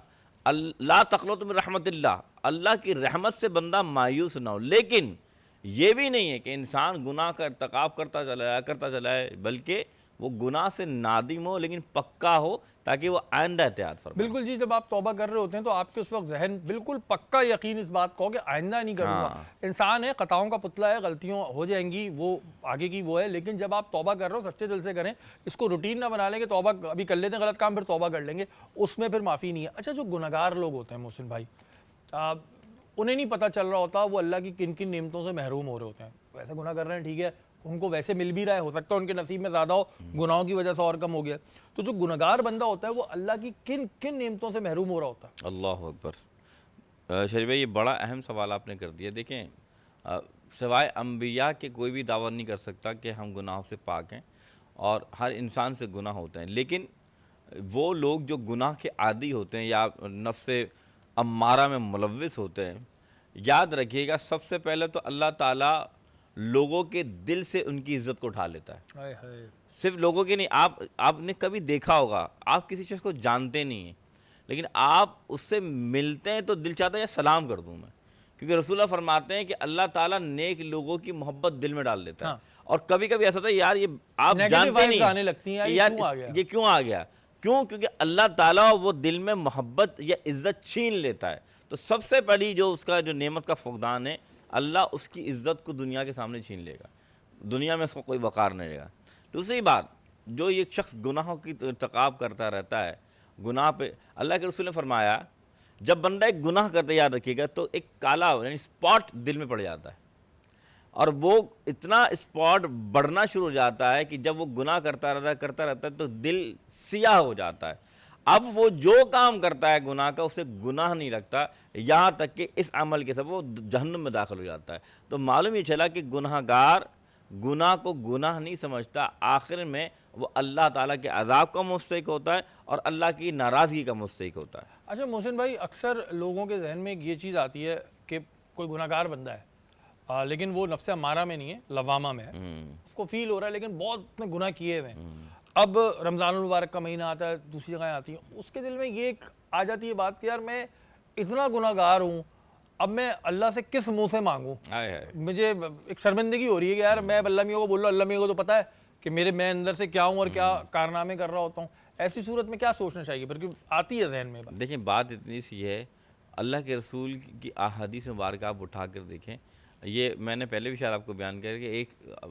ला तक़नतु मिन रहमतिल्लाह, अल्लाह की रहमत से बंदा मायूस ना हो। लेकिन ये भी नहीं है कि इंसान गुनाह का इर्तिकाब करता चला जाए, बल्कि वो गुनाह से नादिम हो, लेकिन पक्का हो, ताकि वो आइंदा एहतियात फरमाए। बिल्कुल जी, जब आप तौबा कर रहे होते हैं तो आपके उस वक्त जहन बिल्कुल पक्का यकीन इस बात को कि आइंदा नहीं करूँगा। हाँ। इंसान है, खताओं का पुतला है, गलतियाँ हो जाएंगी, वो आगे की वो है। लेकिन जब आप तौबा कर रहे हो सच्चे दिल से करें, इसको रूटीन ना बना लें कि तौबा अभी कर लेते हैं गलत काम, फिर तौबा कर लेंगे, उसमें फिर माफ़ी नहीं है। अच्छा, जो गुनहगार लोग होते हैं मोहसिन भाई, उन्हें नहीं पता चल रहा होता वो अल्लाह की किन किन नेमतों से महरूम हो रहे होते हैं। वैसे गुनाह कर रहे हैं, ठीक है, उनको वैसे मिल भी रहा है, हो सकता है उनके नसीब में ज़्यादा हो, गुनाहों की वजह से और कम हो गया। तो जो गुनहगार बंदा होता है वो अल्लाह की किन किन नेमतों से महरूम हो रहा होता है? अल्लाह अकबर। शरीफ भाई, ये बड़ा अहम सवाल आपने कर दिया। देखें, सिवाय अम्बिया के कोई भी दावा नहीं कर सकता कि हम गुनाहों से पाक हैं, और हर इंसान से गुनाह होते हैं। लेकिन वो लोग जो गुनाह के आदी होते हैं या नफ्स अम्मारा में मुलव्विस होते हैं, याद रखिएगा, सबसे पहले तो अल्लाह ताला लोगों के दिल से उनकी इज़्ज़त को उठा लेता है। हाय हाय। सिर्फ लोगों के नहीं, आपने कभी देखा होगा, आप किसी शख्स को जानते नहीं हैं, लेकिन आप उससे मिलते हैं तो दिल चाहता है या सलाम कर दूं मैं, क्योंकि रसूलुल्लाह फरमाते हैं कि अल्लाह ताला नेक लोगों की मोहब्बत दिल में डाल देता है। हाँ। और कभी कभी ऐसा था, यार ये आप Negative जानते vibes नहीं आने लगती हैं, यार कि ये यार क्यों आ गया? ये क्यों आ गया, क्यों? क्योंकि अल्लाह ताला वो दिल में मोहब्बत या इज़्ज़त छीन लेता है। तो सबसे बड़ी जो उसका जो नेमत का फुकदान है, अल्लाह उसकी इज़्ज़त को दुनिया के सामने छीन लेगा, दुनिया में उसको कोई वक़ार नहीं रहेगा। दूसरी बात, जो ये शख्स गुनाहों की इर्तिकाब करता रहता है, गुनाह पे अल्लाह के रसूल ने फरमाया, जब बंदा एक गुनाह करता है, याद रखिएगा, तो एक काला यानी स्पॉट दिल में पड़ जाता है, और वो इतना स्पॉट बढ़ना शुरू हो जाता है कि जब वो गुनाह करता रहता है तो दिल सियाह हो जाता है। अब वो जो काम करता है गुनाह का, उसे गुनाह नहीं लगता, यहाँ तक कि इस अमल के सब वो जहन्नुम में दाखिल हो जाता है। तो मालूम ये चला कि गुनाहगार गुनाह को गुनाह नहीं समझता, आखिर में वो अल्लाह ताला के अज़ाब का मुस्तहिक होता है और अल्लाह की नाराज़गी का मुस्तहिक होता है। अच्छा मोहसिन भाई, अक्सर लोगों के जहन में ये चीज़ आती है कि कोई गुनाहगार बंदा है, लेकिन वो नफ्स अम्मारा में नहीं है, लवामा में है, उसको फील हो रहा है लेकिन बहुत उसने गुनाह किए हुए हैं। अब रमज़ान मुबारक का महीना आता है, दूसरी जगह आती हैं, उसके दिल में ये एक आ जाती है बात कि यार मैं इतना गुनाहगार हूँ, अब मैं अल्लाह से किस मुंह से मांगूँ। मुझे एक शर्मिंदगी हो रही है कि यार मैं अल्लाह मियाँ को बोल रहा हूँ, अल्लाह मियाँ को तो पता है कि मैं अंदर से क्या हूँ और क्या कारनामे कर रहा होता हूँ। ऐसी सूरत में क्या सोचना चाहिए, बल्कि आती है जहन में बात। देखिए बात इतनी सी है, अल्लाह के रसूल की अहादीस मुबारक आप उठा कर देखें, ये मैंने पहले भी शायद आपको बयान किया कि एक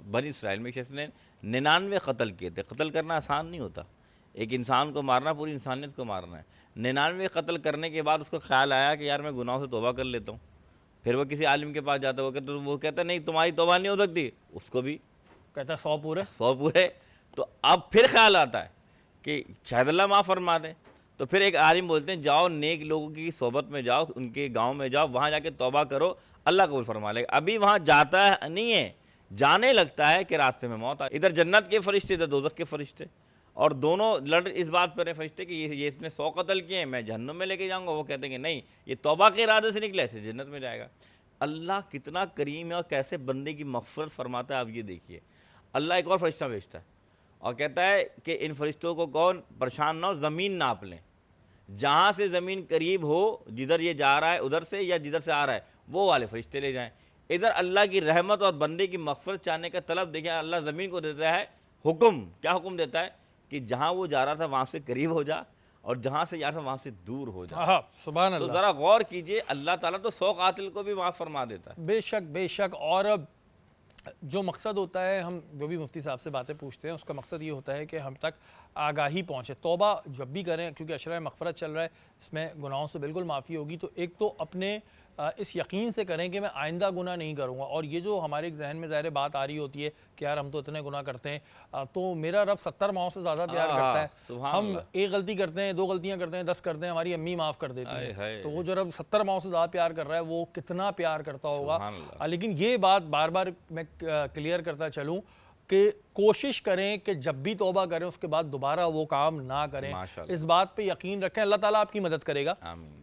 बनी इसराइल में एक शख्स ने 99 कत्ल किए थे। कत्ल करना आसान नहीं होता, एक इंसान को मारना पूरी इंसानियत को मारना है। 99 कत्ल करने के बाद उसको ख्याल आया कि यार मैं गुनाहों से तौबा कर लेता हूँ। फिर वो किसी आलिम के पास जाता है, वो कहता नहीं तुम्हारी तौबा नहीं हो सकती, उसको भी कहता 100 पूरे। तो अब फिर ख्याल आता है कि शायद अल्लाह माफ़ फरमा दें। तो फिर एक आलिम बोलते हैं जाओ नेक लोगों की सोबत में जाओ, उनके गांव में जाओ, वहाँ जाके तौबा करो, अल्लाह कबूल फरमा लेगा। अभी वहाँ जाता है नहीं है, जाने लगता है कि रास्ते में मौत आ, इधर जन्नत के फरिश्ते इधर दोज़ख के फरिश्ते, और दोनों लड़ इस बात पर है फरिश्ते कि ये इसने 100 कत्ल किए हैं, मैं जहन्नुम में लेके जाऊँगा। वो कहते हैं कि नहीं, ये तौबा के इरादे से निकला, ऐसे जन्नत में जाएगा। अल्लाह कितना करीम है और कैसे बंदे की मग़फ़िरत फरमाता है। आप ये देखिए, अल्लाह एक और फरिश्ता भेजता है और कहता है कि इन फरिश्तों को कौन परेशान ना हो, ज़मीन नाप लें, जहाँ से ज़मीन करीब हो, जिधर ये जा रहा है उधर से या जिधर से आ रहा है वो वाले फरिश्ते ले जाएं। इधर अल्लाह की रहमत और बंदे की मग़फ़िरत चाहने का तलब देखें, अल्लाह ज़मीन को देता है हुक्म। क्या हुक्म देता है कि जहाँ वो जा रहा था वहाँ से करीब हो जा और जहाँ से जा रहा था वहाँ से दूर हो जा। सुभान तो अल्लाह। ज़रा गौर कीजिए, अल्लाह ताला तो 100 कातिल को भी माफ़ फरमा देता है। बेशक बेशक। और जो मकसद होता है, हम जो भी मुफ्ती साहब से बातें पूछते हैं उसका मकसद ये होता है कि हम तक आगाही पहुँचे। तौबा जब भी करें, क्योंकि अशरा मग़फ़िरत चल रहा है, इसमें गुनाहों से बिल्कुल माफ़ी होगी, तो एक तो अपने इस यकीन से करें कि मैं आइंदा गुनाह नहीं करूँगा। और ये जो हमारे जहन में ज़ाहिर बात आ रही होती है कि यार हम तो इतने गुनाह करते हैं, तो मेरा रब 70 माओं से ज़्यादा प्यार करता है। हम एक गलती करते हैं, 2 गलतियाँ करते हैं, 10 करते हैं, हमारी अम्मी माफ़ कर देती है। तो वो जो रब 70 माओं से ज़्यादा प्यार कर रहा है वो कितना प्यार करता होगा। लेकिन ये बात बार बार मैं क्लियर करता चलूँ कि कोशिश करें कि जब भी तौबा करें उसके बाद दोबारा वो काम ना करें। इस बात पे यकीन रखें, अल्लाह ताला आपकी मदद करेगा।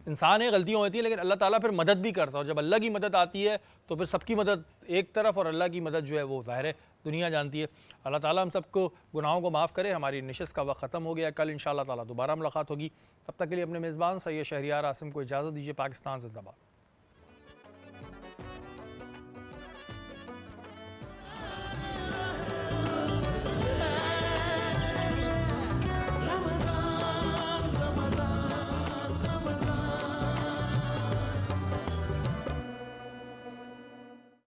इंसान है, गलतियाँ होती हैं, लेकिन अल्लाह ताला फिर मदद भी करता है। और जब अल्लाह की मदद आती है तो फिर सबकी मदद एक तरफ और अल्लाह की मदद जो है वो ज़ाहिर है दुनिया जानती है। अल्लाह ताला हम सबको गुनाहों को माफ़ करे। हमारी निशिस्त का वक्त ख़त्म हो गया, कल इंशाअल्लाह ताला दोबारा मुलाकात होगी। तब तक के लिए अपने मेज़बान सैयद शहरियार आसिम को इजाज़त दीजिए। पाकिस्तान ज़िंदाबाद।